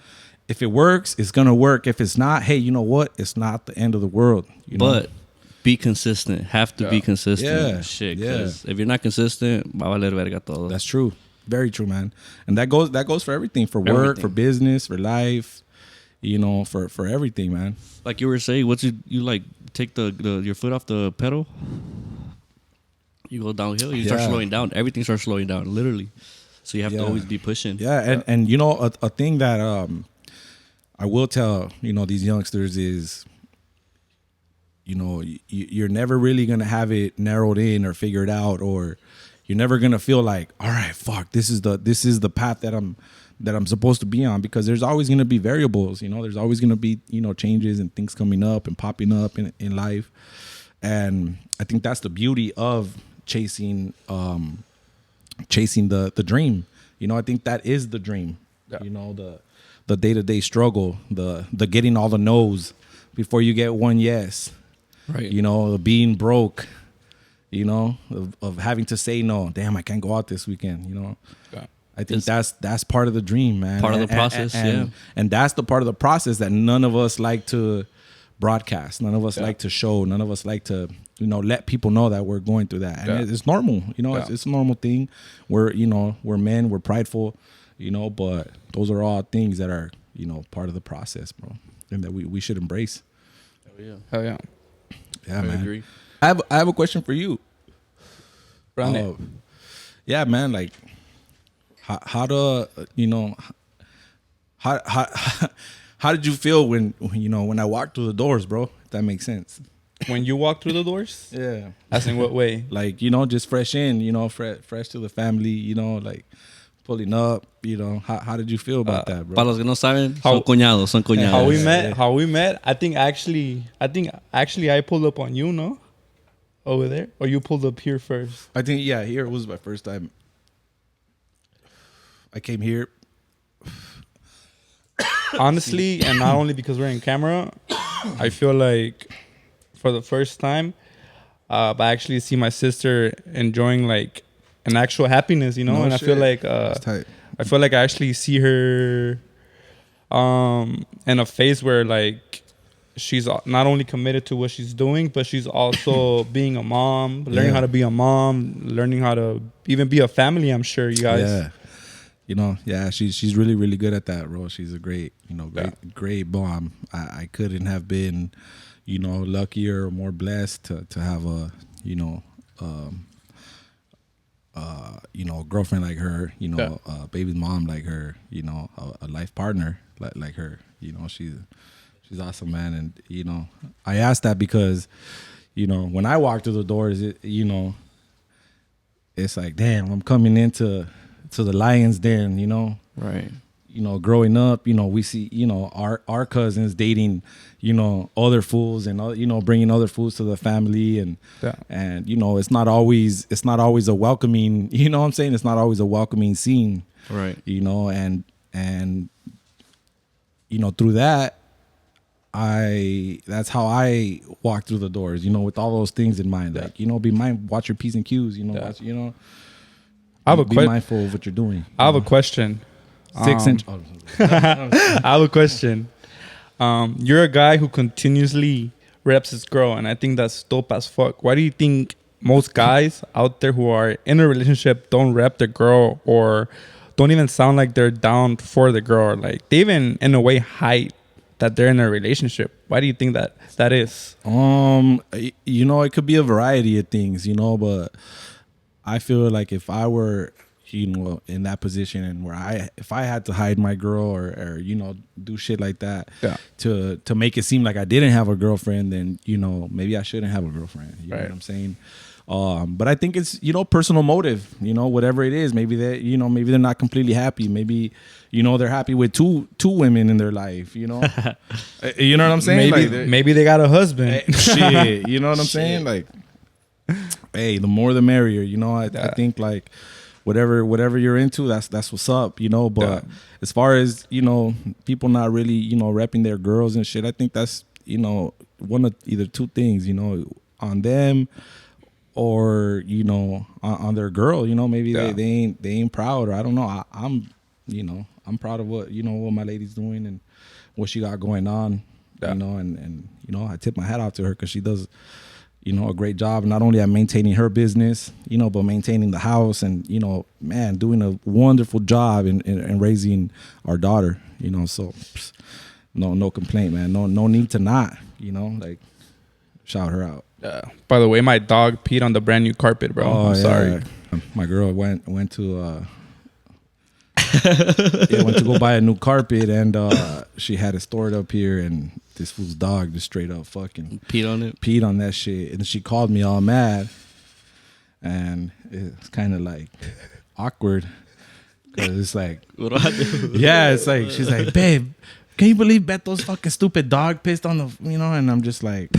Speaker 3: If it works, it's going to work. If it's not, hey, you know what? It's not the end of the world, you know?
Speaker 1: But be consistent. Have to be consistent.
Speaker 3: Yeah.
Speaker 1: Shit, because if you're not consistent, va a valer verga todo.
Speaker 3: That's true. Very true, man. And that goes for everything, for work, for business, for life, you know, for everything, man.
Speaker 1: Like you were saying, you like take your foot off the pedal, you go downhill, you start slowing down. Everything starts slowing down, literally. So you have to always be pushing.
Speaker 3: Yeah, and you know, a thing that I will tell, you know, these youngsters is, you know, you're never really gonna have it narrowed in or figured out, or you're never gonna feel like, all right, fuck, this is the path that I'm supposed to be on, because there's always gonna be variables, you know. There's always gonna be, you know, changes and things coming up and popping up in life, and I think that's the beauty of chasing the dream. You know, I think that is the dream. You know, the day-to-day struggle, the getting all the no's before you get one yes.
Speaker 1: Right.
Speaker 3: You know, the being broke. you know, of having to say no. Damn, I can't go out this weekend, you know.
Speaker 2: Yeah.
Speaker 3: I think that's part of the dream, man.
Speaker 1: Part of the process,
Speaker 3: and that's the part of the process that none of us like to broadcast. None of us like to show. None of us like to, you know, let people know that we're going through that. And it's normal, you know. It's a normal thing. We're men. We're prideful, you know. But those are all things that are, you know, part of the process, bro, and that we should embrace.
Speaker 2: Hell yeah.
Speaker 3: Yeah,
Speaker 1: I
Speaker 3: man.
Speaker 1: agree.
Speaker 3: I have a question for you.
Speaker 2: Run it.
Speaker 3: Yeah, man. Like, how to, you know, how did you feel when I walked through the doors, bro? If that makes sense.
Speaker 2: When you walk through the doors?
Speaker 3: Yeah.
Speaker 2: That's in what way?
Speaker 3: Like, you know, just fresh in, you know, fresh to the family, you know, like pulling up, you know. How did you feel about that, bro?
Speaker 1: Para los que no saben, son cuñados.
Speaker 2: How we met? I think actually I pulled up on you, no? Over there? Or you pulled up here first?
Speaker 3: I think, yeah, here was my first time. I came here.
Speaker 2: Honestly, and not only because we're in camera, I feel like for the first time, I actually see my sister enjoying like an actual happiness, you know?
Speaker 3: No
Speaker 2: and
Speaker 3: shit.
Speaker 2: I feel like
Speaker 3: That's tight.
Speaker 2: I feel like I actually see her in a phase where like she's not only committed to what she's doing, but she's also being a mom, learning how to be a mom, learning how to even be a family. I'm sure you guys.
Speaker 3: Yeah. You know, yeah, she's really, really good at that, bro. She's a great great mom. I couldn't have been, you know, luckier or more blessed to have a, a girlfriend like her, you know, a baby mom like her, you know, a life partner like her. You know, she's awesome, man. And, you know, I asked that because, you know, when I walk through the doors, you know, it's like, damn, I'm coming into the lion's den, you know.
Speaker 1: Right.
Speaker 3: You know, growing up, you know, we see, you know, our cousins dating, you know, other fools and, you know, bringing other fools to the family. And, you know, it's not always a welcoming, you know what I'm saying? It's not always a welcoming scene.
Speaker 1: Right.
Speaker 3: You know, and, you know, through that, that's how I walk through the doors, you know, with all those things in mind. Like, you know, watch your P's and Q's, you know, watch, you know. Be mindful of what you're doing.
Speaker 2: I have a question.
Speaker 3: 6 inch.
Speaker 2: I have a question. You're a guy who continuously reps his girl, and I think that's dope as fuck. Why do you think most guys out there who are in a relationship don't rep their girl or don't even sound like they're down for the girl? Like they even in a way hide that they're in a relationship. Why do you think that is?
Speaker 3: You know, it could be a variety of things, you know, but I feel like if I were, you know, in that position and if I had to hide my girl or you know, do shit like that to make it seem like I didn't have a girlfriend, then, you know, maybe I shouldn't have a girlfriend. You know what I'm saying? But I think it's, you know, personal motive, you know, whatever it is. Maybe they're not completely happy. Maybe, you know, they're happy with two women in their life, you know. You know what I'm saying?
Speaker 2: Maybe they got a husband.
Speaker 3: Shit, you know what I'm saying? Like, hey, the more the merrier, you know. I think like whatever you're into, that's what's up, you know. But as far as, you know, people not really, you know, repping their girls and shit, I think that's, you know, one of either two things, you know, on them or, you know, on their girl, you know. Maybe they ain't proud, or I don't know. I'm proud of what my lady's doing and what she got going on, you know, and you know, I tip my hat off to her because she does, you know, a great job, not only at maintaining her business, you know, but maintaining the house and, you know, man, doing a wonderful job in raising our daughter, you know. So no complaint, man. No need to not, you know, like, shout her out.
Speaker 2: By the way, my dog peed on the brand new carpet, bro. I'm sorry.
Speaker 3: My girl went to went to go buy a new carpet, and she had it stored up here, and this fool's dog just straight up fucking peed on that shit. And she called me all mad, and it's kind of like awkward because it's like, what do I do? Yeah, it's like, she's like, babe, can you believe Beto's fucking stupid dog pissed on the, you know? And I'm just like,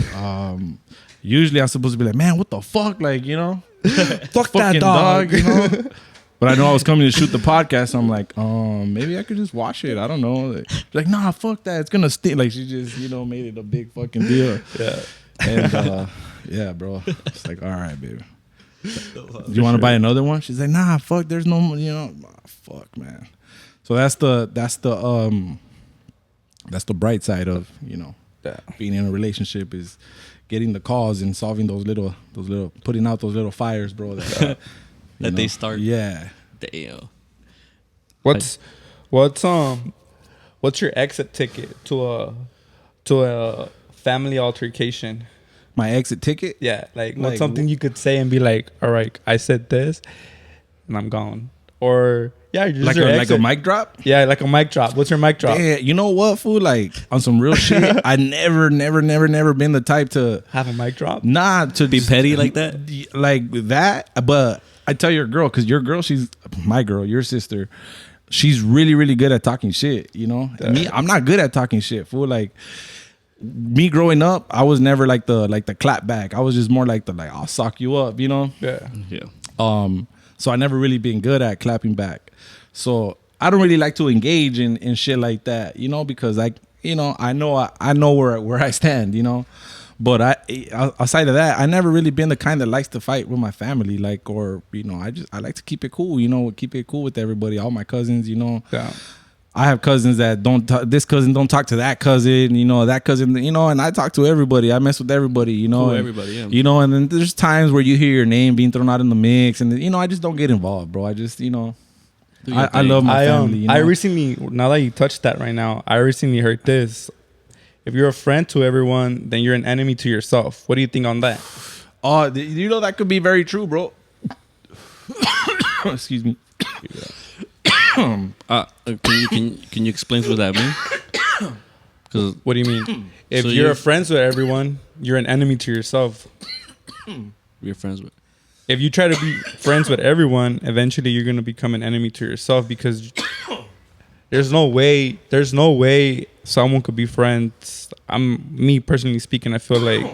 Speaker 3: usually I'm supposed to be like, man, what the fuck, like, you know, fuck that dog, you know. But I know I was coming to shoot the podcast, so I'm like, maybe I could just wash it. I don't know. Like, nah, fuck that. It's gonna stink. Like, she just, you know, made it a big fucking deal. Yeah. And yeah, bro. It's like, all right, baby. Do you want to buy another one? She's like, nah, fuck. There's no, fuck, man. So that's the bright side of being in a relationship is getting the cause and solving those little putting out those little fires, bro. That,
Speaker 1: they start.
Speaker 3: Yeah.
Speaker 1: Damn.
Speaker 2: What's your exit ticket to a family altercation?
Speaker 3: My exit ticket?
Speaker 2: Yeah, like what's something you could say and be like, all right, I said this and I'm gone. Or yeah, you're just
Speaker 3: like a mic drop?
Speaker 2: Yeah, like a mic drop. What's your mic drop?
Speaker 3: Yeah, you know what, fool? Like on some real shit, I never been the type to
Speaker 2: have a mic drop.
Speaker 3: Nah, to
Speaker 1: be petty like that.
Speaker 3: Like that. But I tell your girl, because your girl, she's my girl, your sister. She's really, really good at talking shit. Me, I'm not good at talking shit. Fool, like me growing up, I was never like the clap back. I was just more like I'll sock you up.
Speaker 2: Yeah.
Speaker 3: So I never really been good at clapping back. So I don't really like to engage in shit like that, because I know where I stand, But aside of that, I never really been the kind that likes to fight with my family, I like to keep it cool, keep it cool with everybody, all my cousins,
Speaker 2: Yeah.
Speaker 3: I have cousins that this cousin don't talk to that cousin, that cousin, and I talk to everybody. I mess with everybody,
Speaker 1: Cool,
Speaker 3: and,
Speaker 1: everybody, yeah.
Speaker 3: And then there's times where you hear your name being thrown out in the mix, and I just don't get involved, bro. I just, I love my family.
Speaker 2: I recently, now that you touched that right now, I recently heard this. If you're a friend to everyone, then you're an enemy to yourself. What do you think on that?
Speaker 3: Oh, that could be very true, bro. Excuse me.
Speaker 1: Can you explain what that means? Because
Speaker 2: what do you mean? If
Speaker 1: So
Speaker 2: you're friends with everyone, you're an enemy to yourself.
Speaker 1: we're friends with.
Speaker 2: If you try to be friends with everyone, eventually you're gonna become an enemy to yourself because there's no way someone could be friends. Me personally speaking, I feel like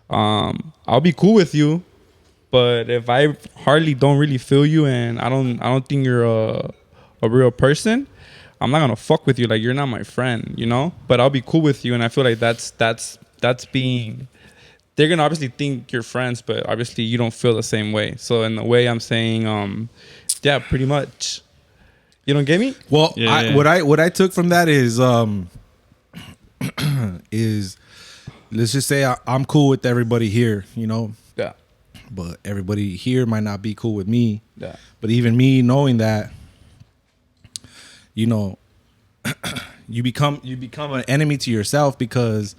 Speaker 2: I'll be cool with you, but if I hardly don't really feel you and I don't think you're a real person, I'm not gonna fuck with you. Like you're not my friend, But I'll be cool with you, and I feel like that's being. They're gonna obviously think you're friends, but obviously you don't feel the same way. So in the way I'm saying, yeah, pretty much. You don't get me?
Speaker 3: Well,
Speaker 1: Yeah.
Speaker 3: what I took from that is is let's just say I'm cool with everybody here,
Speaker 2: Yeah.
Speaker 3: but everybody here might not be cool with me.
Speaker 2: Yeah.
Speaker 3: But even me knowing that, you become an enemy to yourself because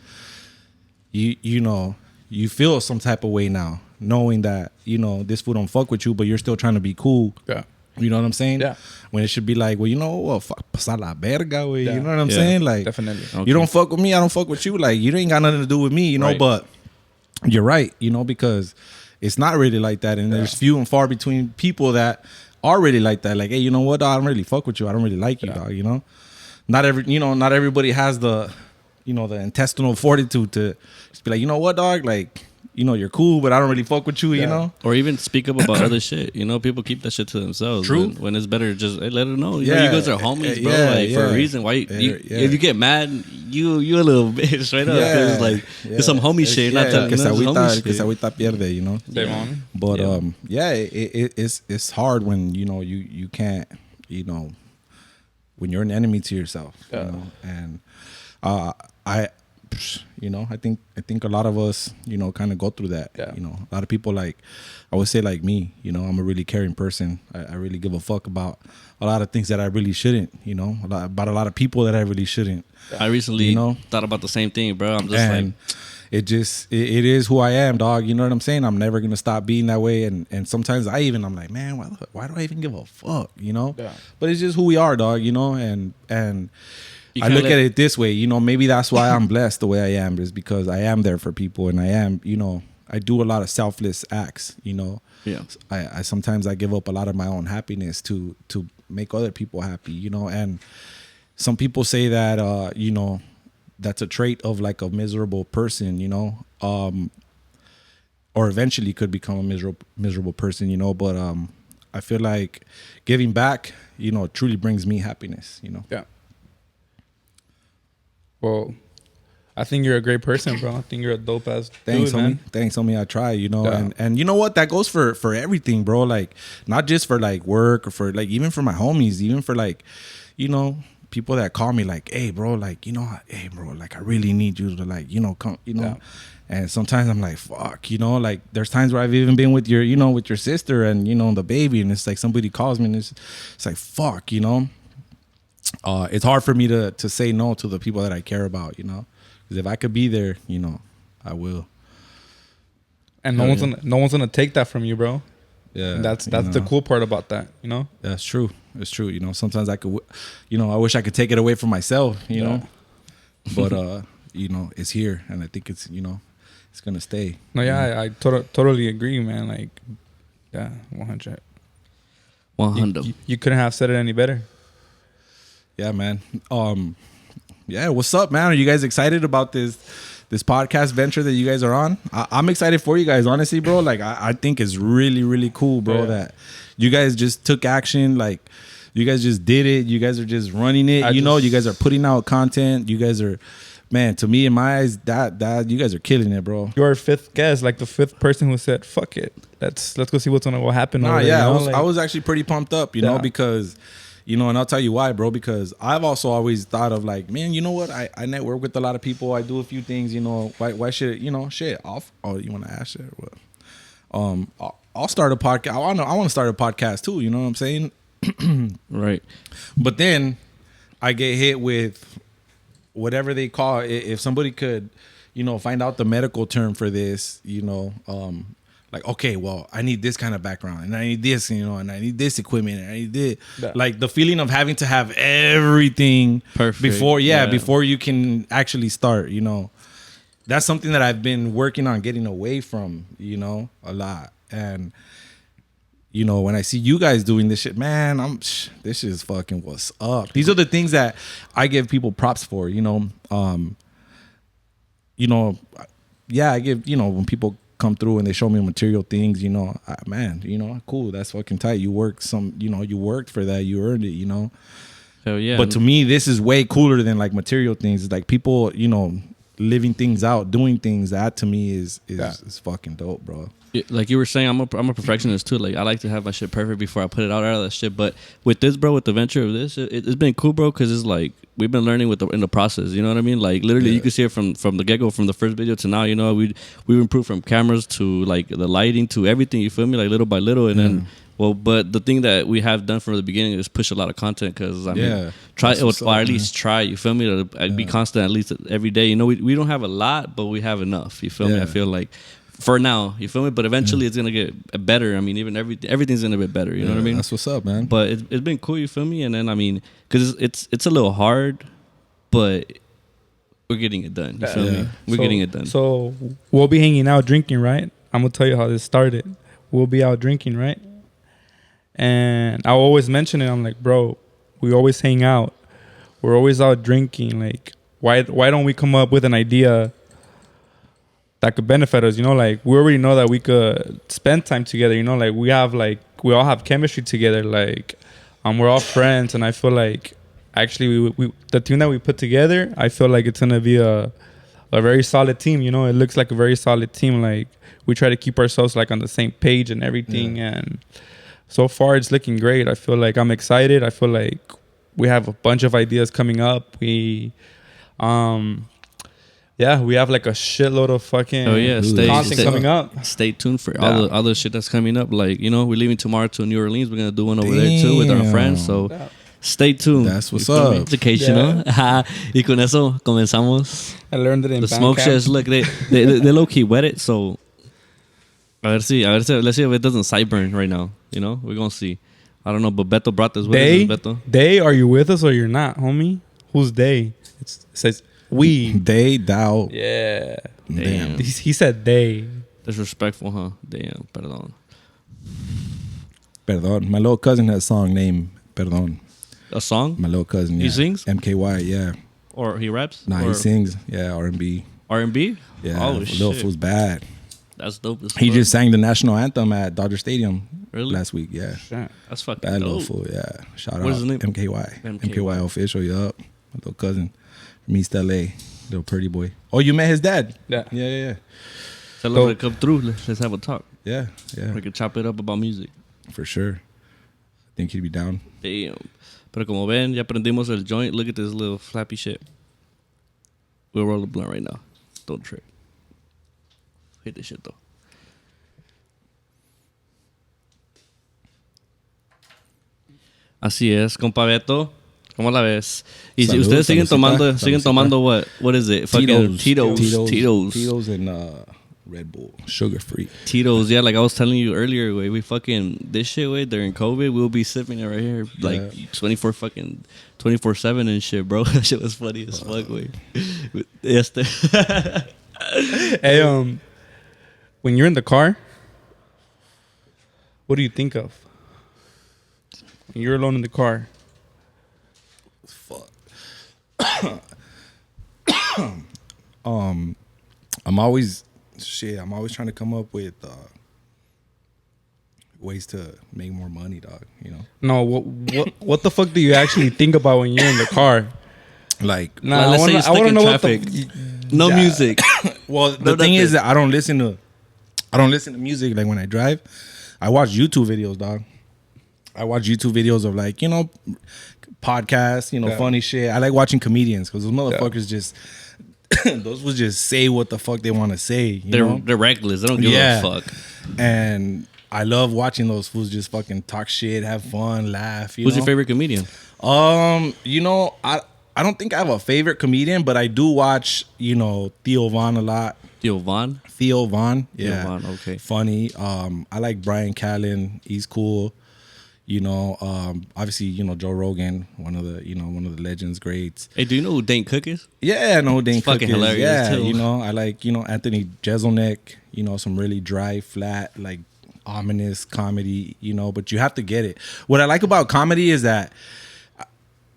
Speaker 3: you feel some type of way now, knowing that this fool don't fuck with you, but you're still trying to be cool.
Speaker 2: Yeah.
Speaker 3: You know what I'm saying?
Speaker 2: Yeah.
Speaker 3: When it should be like, well, fuck, pasar la verga, güey.
Speaker 2: Yeah.
Speaker 3: You know what I'm
Speaker 1: Yeah,
Speaker 3: saying? Like,
Speaker 2: definitely.
Speaker 3: You don't fuck with me, I don't fuck with you. Like, you ain't got nothing to do with me,
Speaker 2: Right.
Speaker 3: But you're right, because it's not really like that, and there's few and far between people that are really like that. Like, hey, you know what? Dog? I don't really fuck with you. I don't really like you, dog. Not everybody has the, the intestinal fortitude to just be like, you know what, dog? Like, you're cool, but I don't really fuck with you,
Speaker 1: Or even speak up about other shit. People keep that shit to themselves.
Speaker 3: True.
Speaker 1: When it's better, just let them know. You
Speaker 3: Yeah.
Speaker 1: guys are homies, bro.
Speaker 3: Yeah,
Speaker 1: For a
Speaker 3: yeah.
Speaker 1: reason. Why? If you get mad, you a little bitch straight up.
Speaker 3: Yeah.
Speaker 1: Because it's some homie shit. Not that.
Speaker 3: Que se
Speaker 1: homie
Speaker 3: agüita pierde,
Speaker 2: Simón.
Speaker 3: But
Speaker 1: Yeah.
Speaker 3: it's hard when you can't when you're an enemy to yourself. And I think a lot of us kind of go through that.
Speaker 2: Yeah.
Speaker 3: A lot of people, like I would say, like me. I'm a really caring person. I really give a fuck about a lot of things that I really shouldn't. About a lot of people that I really shouldn't.
Speaker 1: I recently thought about the same thing, bro. I'm just
Speaker 3: And it is who I am, dog. You know what I'm saying? I'm never gonna stop being that way. And sometimes I'm like, man, why do I even give a fuck?
Speaker 2: Yeah.
Speaker 3: But it's just who we are, dog. And
Speaker 1: You
Speaker 3: I
Speaker 1: can't
Speaker 3: look
Speaker 1: let-
Speaker 3: at it this way. Maybe that's why I'm blessed the way I am, is because I am there for people, and I am, I do a lot of selfless acts.
Speaker 1: Yeah.
Speaker 3: I sometimes I give up a lot of my own happiness to make other people happy. And some people say that that's a trait of like a miserable person, or eventually could become a miserable person, but I feel like giving back, truly brings me happiness,
Speaker 2: Yeah. Well, I think you're a great person, bro. I think you're a dope ass
Speaker 3: Thanks,
Speaker 2: dude,
Speaker 3: homie.
Speaker 2: man.
Speaker 3: Thanks, homie. I try, you know,
Speaker 2: Yeah.
Speaker 3: and you know what? That goes for everything, bro. Like, not just for like work or for like even for my homies, even for like, you know, people that call me like, hey, bro, like, you know, hey, bro, like I really need you to like, you know, come, you know.
Speaker 2: Yeah.
Speaker 3: And sometimes I'm like, fuck, you know, like there's times where I've even been with your, you know, with your sister and, you know, the baby. And it's like somebody calls me and it's like, fuck, you know. It's hard for me to say no to the people that I care about, you know. Because if I could be there, you know, I will.
Speaker 2: And no one's gonna take that from you, bro.
Speaker 3: Yeah.
Speaker 2: And that's the cool part about that, you know.
Speaker 3: That's true. It's true. You know, sometimes I could, you know, I wish I could take it away from myself, you know. But, you know, it's here. And I think it's, you know, it's going to stay.
Speaker 2: No, yeah, I totally agree, man. Like, yeah, 100.
Speaker 1: 100.
Speaker 2: You couldn't have said it any better.
Speaker 3: Yeah, man. Yeah, what's up, man? Are you guys excited about this podcast venture that you guys are on? I'm excited for you guys, honestly, bro. Like, I think it's really, really cool, bro, that you guys just took action. Like, you guys just did it. You guys are just running it. You know, you guys are putting out content. You guys are, man, to me, in my eyes, that you guys are killing it, bro.
Speaker 2: You're our fifth guest, like the fifth person who said, fuck it. Let's go see what's gonna go happen.
Speaker 3: Nah,
Speaker 2: over
Speaker 3: yeah,
Speaker 2: there, you know?
Speaker 3: I was actually pretty pumped up, you know, because, you know, and I'll tell you why, bro, because I've also always thought of like, man, you know what? I network with a lot of people. I do a few things, you know, why should, you know, shit, you want to ask shit? Well, I'll start a podcast. I want to start a podcast too, you know what I'm saying?
Speaker 1: Right.
Speaker 3: But then I get hit with whatever they call it. If somebody could, you know, find out the medical term for this, you know, like, okay, well, I need this kind of background and I need this, you know, and I need this equipment and I need this. Yeah. Like the feeling of having to have everything perfect before you can actually start, you know. That's something that I've been working on getting away from, you know, a lot. And, you know, when I see you guys doing this shit, man, this shit is fucking what's up. These are the things that I give people props for, you know. You know, yeah, I give, you know, when people come through and they show me material things, you know, man, you know, cool, that's fucking tight. You worked you worked for that, you earned it, you know.
Speaker 1: Hell yeah.
Speaker 3: But to me, this is way cooler than like material things. It's like people, you know, living things out, doing things. That to me is fucking dope, bro.
Speaker 1: Like you were saying, I'm a perfectionist too. Like I like to have my shit perfect before I put it out of that shit. But with this, bro, with the venture of this, it's been cool, bro, because it's like we've been learning in the process. You know what I mean? Like literally, you can see it from the get go, from the first video to now. You know, we've improved from cameras to like the lighting to everything. You feel me? Like little by little, and then. Well, but the thing that we have done from the beginning is push a lot of content because I mean, try it or at least try. You feel me? To be constant at least every day. You know, we don't have a lot, but we have enough. You feel me? I feel like for now, you feel me? But eventually, it's gonna get better. I mean, even everything's gonna get better. You know what I mean?
Speaker 3: That's what's up, man.
Speaker 1: But it's been cool. You feel me? And then I mean, because it's a little hard, but we're getting it done. You feel me? We're getting it done.
Speaker 2: So we'll be hanging out drinking, right? I'm gonna tell you how this started. We'll be out drinking, right? And I always mention it. I'm like, bro, we always hang out. We're always out drinking. Like, why don't we come up with an idea that could benefit us? You know, like we already know that we could spend time together. You know, like we all have chemistry together. Like, we're all friends, and I feel like actually we the team that we put together, I feel like it's gonna be a very solid team. You know, it looks like a very solid team. Like we try to keep ourselves like on the same page and everything, and. So far, it's looking great. I feel like I'm excited. I feel like we have a bunch of ideas coming up. We have like a shitload of fucking content coming up.
Speaker 1: Stay tuned for all the other shit that's coming up. Like, you know, we're leaving tomorrow to New Orleans. We're going to do one over there too with our friends. So stay tuned.
Speaker 3: That's what's up.
Speaker 1: Educational. Y con eso comenzamos.
Speaker 2: I learned it in
Speaker 1: the smoke shares. Look, they low-key wet it, so... let's see if it doesn't sideburn right now. You know, we're gonna see. I don't know, but Beto brought this with us. Beto.
Speaker 2: They, are you with us or you're not, homie? Who's they? It says we.
Speaker 3: They, thou.
Speaker 2: Yeah.
Speaker 1: Damn.
Speaker 2: He said they.
Speaker 1: Disrespectful, huh? Damn. Perdón.
Speaker 3: Perdón. My little cousin has a song named Perdón.
Speaker 1: A song?
Speaker 3: My little cousin. Yeah.
Speaker 1: He sings?
Speaker 3: MKY, yeah.
Speaker 1: Or he raps?
Speaker 3: Nah, he sings. Yeah, R&B.
Speaker 1: R&B?
Speaker 3: Yeah. Oh, Little Fool's bad.
Speaker 1: That's dope.
Speaker 3: He just sang the national anthem at Dodger Stadium last week. Yeah,
Speaker 1: that's fucking
Speaker 3: bad
Speaker 1: dope.
Speaker 3: Little Fool. Yeah, shout
Speaker 1: What's
Speaker 3: out
Speaker 1: his name?
Speaker 3: MKY official. Yup, my little cousin from East LA. Little pretty boy. Oh, you met his dad?
Speaker 2: Yeah.
Speaker 3: Yeah.
Speaker 1: Tell him to come through. Let's have a talk.
Speaker 3: Yeah.
Speaker 1: We can chop it up about music.
Speaker 3: For sure. I think he'd be down.
Speaker 1: Damn. Pero como ven, ya prendimos el joint. Look at this little flappy shit. We'll roll a blunt right now. Don't trip. Hit this shit though. Así es, compa Beto. ¿Cómo la ves? Y si ustedes siguen tomando what is it? Fucking
Speaker 3: Tito's and Red Bull, sugar free.
Speaker 1: Tito's, yeah, like I was telling you earlier, way we fucking this shit, way during COVID, we'll be sipping it right here, like 24/7 and shit, bro. That shit was funny as fuck, way.
Speaker 2: Hey, when you're in the car, what do you think of? When you're alone in the car.
Speaker 3: Fuck. I'm always trying to come up with ways to make more money, dog. You know.
Speaker 2: No, what the fuck do you actually think about when you're in the car?
Speaker 3: Like,
Speaker 2: nah,
Speaker 1: let's say you're stuck in traffic. No music.
Speaker 3: Well, the thing is that I don't listen to music like when I drive. I watch YouTube videos, dog. I watch YouTube videos of like, you know, podcasts, you know, funny shit. I like watching comedians because those motherfuckers just those will just say what the fuck they want to say.
Speaker 1: They're reckless. They don't give a fuck.
Speaker 3: And I love watching those fools just fucking talk shit, have fun, laugh.
Speaker 1: Who's your favorite comedian?
Speaker 3: You know, I don't think I have a favorite comedian, but I do watch, you know, Theo Von a lot.
Speaker 1: Theo Von,
Speaker 3: yeah.
Speaker 1: Theo Von, okay.
Speaker 3: Funny. I like Brian Callen. He's cool. You know, obviously, you know, Joe Rogan, one of the legends, greats.
Speaker 1: Hey, do you know who Dane Cook is?
Speaker 3: Yeah, I know who Dane Cook
Speaker 1: fucking
Speaker 3: is.
Speaker 1: hilarious,
Speaker 3: yeah,
Speaker 1: too.
Speaker 3: You know, I like, you know, Anthony Jeselnik, you know, some really dry, flat, like ominous comedy, you know, but you have to get it. What I like about comedy is that,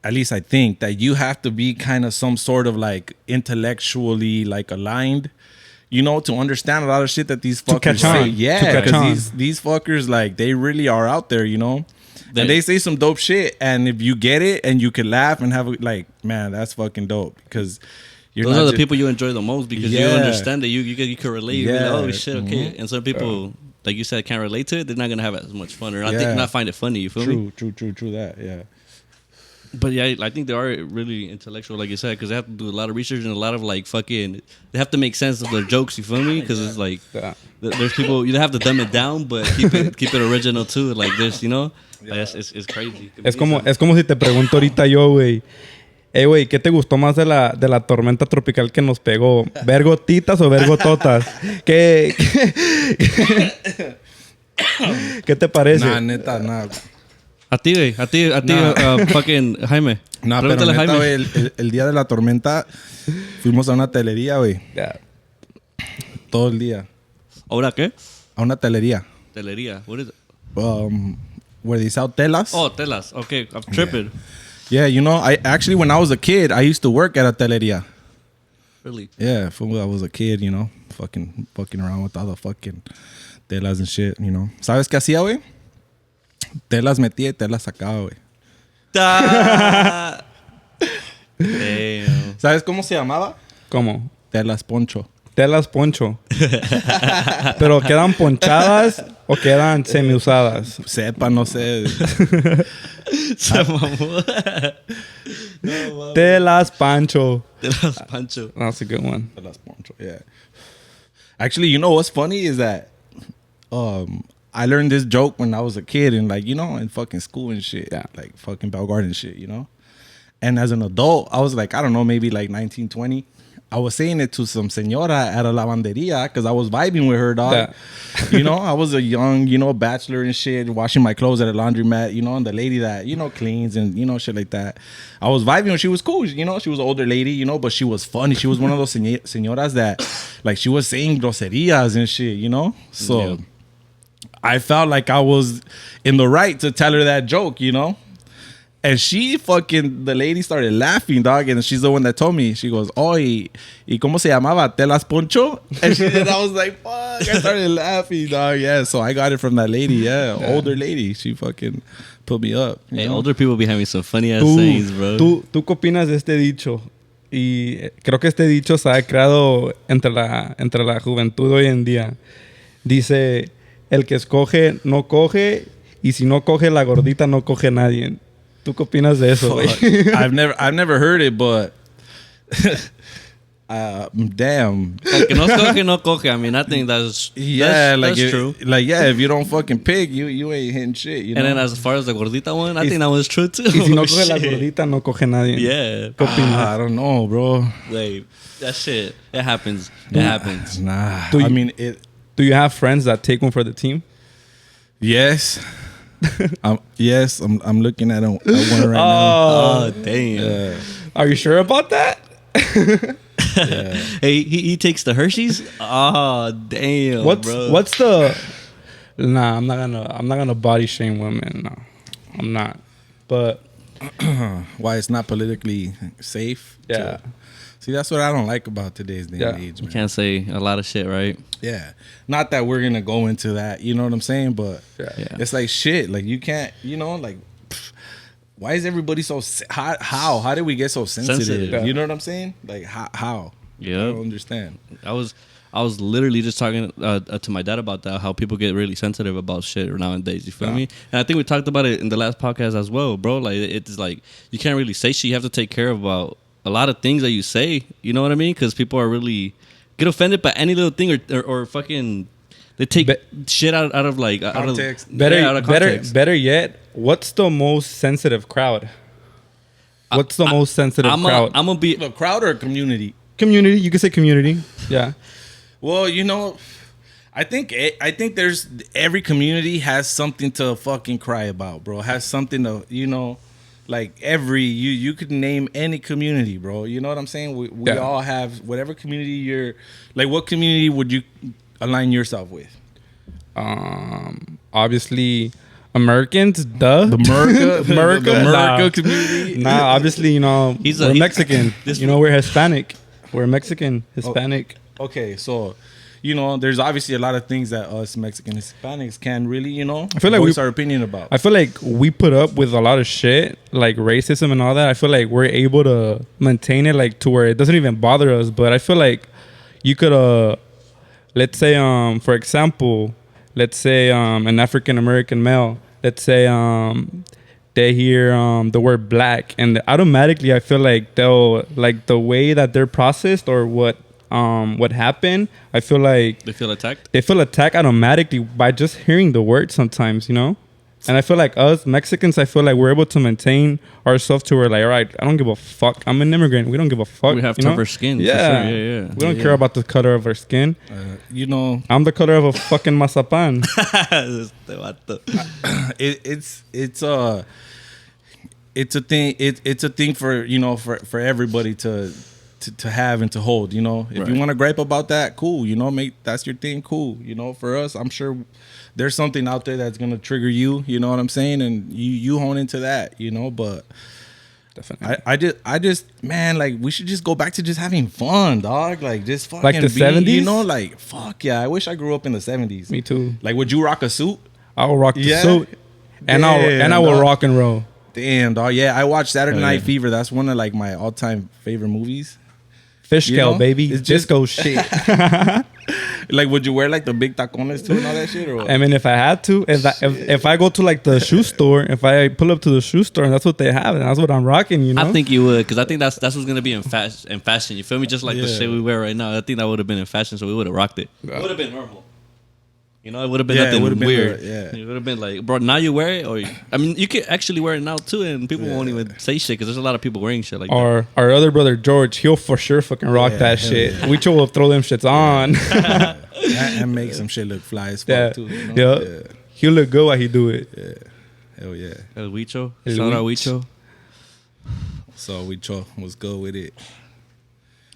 Speaker 3: at least I think, that you have to be kind of some sort of like intellectually like aligned, you know, to understand a lot of shit that these fuckers say. Yeah, because these fuckers, like, they really are out there, you know. And they say some dope shit, and if you get it and you can laugh and have like, man, that's fucking dope, because
Speaker 1: those are the people you enjoy the most because you understand that you can relate.
Speaker 3: Yeah.
Speaker 1: Like, oh shit, okay. And some people, like you said, can't relate to it. They're not gonna have as much fun, or not find it funny. You feel me?
Speaker 3: True. That, yeah.
Speaker 1: But yeah, I think they are really intellectual, like you said, because they have to do a lot of research and a lot of like fucking. They have to make sense of their jokes. You feel me? Because it's like there's people you have to dumb it down, but keep it original too. Like this, you know. Like, it's crazy.
Speaker 2: Es como si te pregunto ahorita yo, güey. Güey, ¿qué te gustó más de la tormenta tropical que nos pegó? ¿Ver gotitas o ver gototas? ¿Qué te parece?
Speaker 3: Nah, neta, nah.
Speaker 1: A ti, fucking Jaime.
Speaker 3: No, pero neta, güey, el día de la tormenta fuimos a una telería, güey.
Speaker 2: Yeah.
Speaker 3: Todo el día.
Speaker 1: ¿Ahora qué?
Speaker 3: A una telería.
Speaker 1: Telería. What is it?
Speaker 3: Where they sell telas.
Speaker 1: Oh, telas. Okay, I'm tripping.
Speaker 3: Yeah, you know, I actually, when I was a kid, I used to work at a telería.
Speaker 1: Really?
Speaker 3: Yeah, when I was a kid, you know, fucking around with all the fucking telas and shit, you know. ¿Sabes qué hacía, güey? Telas metía y telas sacaba, güey.
Speaker 1: Damn.
Speaker 3: ¿Sabes cómo se llamaba?
Speaker 2: ¿Cómo?
Speaker 3: Telas Poncho.
Speaker 2: Telas Poncho. ¿Pero quedan ponchadas o quedan semi-usadas?
Speaker 3: Sepa, no sé.
Speaker 1: Se mamó.
Speaker 2: Telas Pancho.
Speaker 1: Telas Pancho.
Speaker 2: That's a good one.
Speaker 3: Telas Poncho, yeah. Actually, you know what's funny is that I learned this joke when I was a kid and, like, you know, in fucking school and shit.
Speaker 2: Yeah.
Speaker 3: Like fucking Bell Garden shit, you know? And as an adult, I was like, I don't know, maybe like 19, 20. I was saying it to some señora at a lavanderia because I was vibing with her, dog.
Speaker 2: Yeah.
Speaker 3: You know, I was a young, you know, bachelor and shit, washing my clothes at a laundromat, you know, and the lady that, you know, cleans and, you know, shit like that. I was vibing with, she was cool, you know, she was an older lady, you know, but she was funny. She was one of those señoras that, like, she was saying groserías and shit, you know? So I felt like I was in the right to tell her that joke, you know? And the lady started laughing, dog. And she's the one that told me. She goes, oh, ¿y cómo se llamaba? ¿Telas Poncho? And I was like, fuck. I started laughing, dog. Yeah, so I got it from that lady. Yeah, older lady. She fucking put me up.
Speaker 1: Hey, older people be having some funny ass sayings, bro.
Speaker 2: ¿Tú qué opinas de este dicho? Y creo que este dicho se ha creado entre la juventud hoy en día. Dice, el que escoge no coge, y si no coge la gordita no coge nadie. ¿Tú qué opinas de eso, güey?
Speaker 3: I've never heard it, but damn.
Speaker 1: El que no coge, no coge. I mean, I think that's true.
Speaker 3: Like, yeah, if you don't fucking pick, you ain't hitting shit, you know?
Speaker 1: And then as far as the gordita one, I think that was true too.
Speaker 2: Y si no coge la
Speaker 1: Shit.
Speaker 2: gordita, no coge nadie.
Speaker 1: Yeah.
Speaker 2: ¿Qué opinas?
Speaker 3: I don't know, bro.
Speaker 1: Like, that shit, it happens. It happens.
Speaker 3: Nah.
Speaker 2: Do
Speaker 3: I
Speaker 2: you-
Speaker 3: mean, it.
Speaker 2: Do you have friends that take one for the team?
Speaker 3: Yes. Yes, I'm looking at one right
Speaker 1: Oh, damn.
Speaker 2: Are you sure about that?
Speaker 3: now.
Speaker 1: Hey, he takes the Hershey's? Oh, damn, bro.
Speaker 2: What's the... Nah, I'm not gonna body shame women. No, I'm not. But
Speaker 3: Why it's not politically safe?
Speaker 2: yeah,
Speaker 3: See, that's what I don't like about today's day and
Speaker 2: Yeah.
Speaker 3: age,
Speaker 1: You
Speaker 3: man.
Speaker 1: can't say a lot of shit, right?
Speaker 3: Yeah. Not that we're gonna go into that, you know what I'm saying? But
Speaker 2: Yeah.
Speaker 3: it's like shit. Like you can't, you know, like why is everybody so how did we get so sensitive?
Speaker 1: Sensitive.
Speaker 3: You know what I'm saying? Like how? I
Speaker 1: Yeah.
Speaker 3: don't understand.
Speaker 1: I was literally just talking to my dad about that, how people get really sensitive about shit nowadays. You feel
Speaker 3: Yeah.
Speaker 1: me? And I think we talked about it in the last podcast as well, bro. Like it's like you can't really say shit. You have to take care about a lot of things that you say. You know what I mean? Because people are really get offended by any little thing or fucking they take shit out of like
Speaker 3: Context.
Speaker 1: out of context.
Speaker 2: better yet, what's the most sensitive crowd? What's the most sensitive crowd?
Speaker 1: I'm gonna be
Speaker 3: The crowd or community?
Speaker 2: Community. You can say community. Yeah.
Speaker 3: Well, you know, I think there's every community has something to fucking cry about, bro. Has something to, you know, like you could name any community, bro. You know what I'm saying? We
Speaker 2: Yeah.
Speaker 3: all have whatever community you're like. What community would you align yourself with?
Speaker 2: Obviously, Americans. Duh.
Speaker 3: The Merca,
Speaker 2: Merca?
Speaker 3: the Merca
Speaker 2: Nah.
Speaker 3: community.
Speaker 2: Nah, obviously, you know,
Speaker 1: He's
Speaker 2: we're Mexican.
Speaker 1: this-
Speaker 2: You know, we're Hispanic. We're Mexican, Hispanic.
Speaker 3: Okay, so you know, there's obviously a lot of things that us Mexican Hispanics can really, you know,
Speaker 2: I feel like
Speaker 3: voice
Speaker 2: we-
Speaker 3: our opinion about.
Speaker 2: I feel like we put up with a lot of shit, like racism and all that. I feel like we're able to maintain it, like to where it doesn't even bother us. But I feel like you could, let's say, for example, let's say an African American male, let's say they hear the word black, and automatically I feel like they'll like the way that they're processed or what happened. I feel like
Speaker 1: they feel attacked.
Speaker 2: they feel attacked automatically by just hearing the word sometimes, you know? And I feel like us Mexicans, I feel like we're able to maintain ourselves to where like, all right, I don't give a fuck. I'm an immigrant. We don't give a fuck.
Speaker 1: We have
Speaker 2: you know?
Speaker 1: tougher skin. for
Speaker 2: Yeah.
Speaker 1: sure. Yeah.
Speaker 2: We don't care about the color of our skin.
Speaker 3: You know,
Speaker 2: I'm the color of a fucking mazapan.
Speaker 1: Este vato.
Speaker 3: it's a thing. It's a thing for, you know, for everybody to have and to hold. You know, if
Speaker 1: Right.
Speaker 3: you want to gripe about that, cool. You know, that's your thing, cool. You know, for us, I'm sure there's something out there that's gonna trigger you. You know what I'm saying, and you hone into that. You know, but
Speaker 2: Definitely.
Speaker 3: I just man, like we should just go back to just having fun, dog. Like just fucking
Speaker 2: Like the 70s?
Speaker 3: You know, like fuck yeah. I wish I grew up in the 70s.
Speaker 2: Me too.
Speaker 3: Like, would you rock a suit?
Speaker 2: I will rock the
Speaker 3: Yeah.
Speaker 2: suit. And I
Speaker 3: Damn,
Speaker 2: will
Speaker 3: dog.
Speaker 2: rock and roll.
Speaker 3: Damn, dog. Yeah, I watched Saturday
Speaker 1: Oh,
Speaker 3: Night
Speaker 1: yeah.
Speaker 3: Fever. That's one of like my all-time favorite movies.
Speaker 2: Fish
Speaker 3: You
Speaker 2: scale,
Speaker 3: know?
Speaker 2: baby.
Speaker 3: It's just-
Speaker 2: Disco shit.
Speaker 3: Like, would you wear like the big tacones too and all that shit, or what?
Speaker 2: I mean, if I had to, if I go to like the shoe store, if I pull up to the shoe store and that's what they have, and that's what I'm rocking, you know.
Speaker 1: I think you would, because I think that's what's gonna be in fashion. You feel me? Just like the
Speaker 3: Yeah.
Speaker 1: shit we wear right now. I think that would have been in fashion, so we would have rocked it. It would have been normal. You know, it would have been
Speaker 3: Yeah, it
Speaker 1: nothing
Speaker 3: would've been
Speaker 1: weird.
Speaker 3: yeah.
Speaker 1: It would have been like, bro, now you wear it, or I mean, you could actually wear it now too, and people won't even say shit because there's a lot of people wearing shit like that.
Speaker 2: Our other brother George, he'll for sure fucking rock
Speaker 3: Yeah,
Speaker 2: that
Speaker 3: hell
Speaker 2: shit.
Speaker 3: yeah.
Speaker 2: We will throw them shits on.
Speaker 3: and make some shit look fly as fuck
Speaker 2: Yeah,
Speaker 3: too. You know?
Speaker 2: yeah. He'll look good while he do it.
Speaker 3: Hell yeah.
Speaker 1: El Huicho,
Speaker 2: El
Speaker 1: shout out
Speaker 2: Huich.
Speaker 1: Huicho.
Speaker 3: So we was good with it.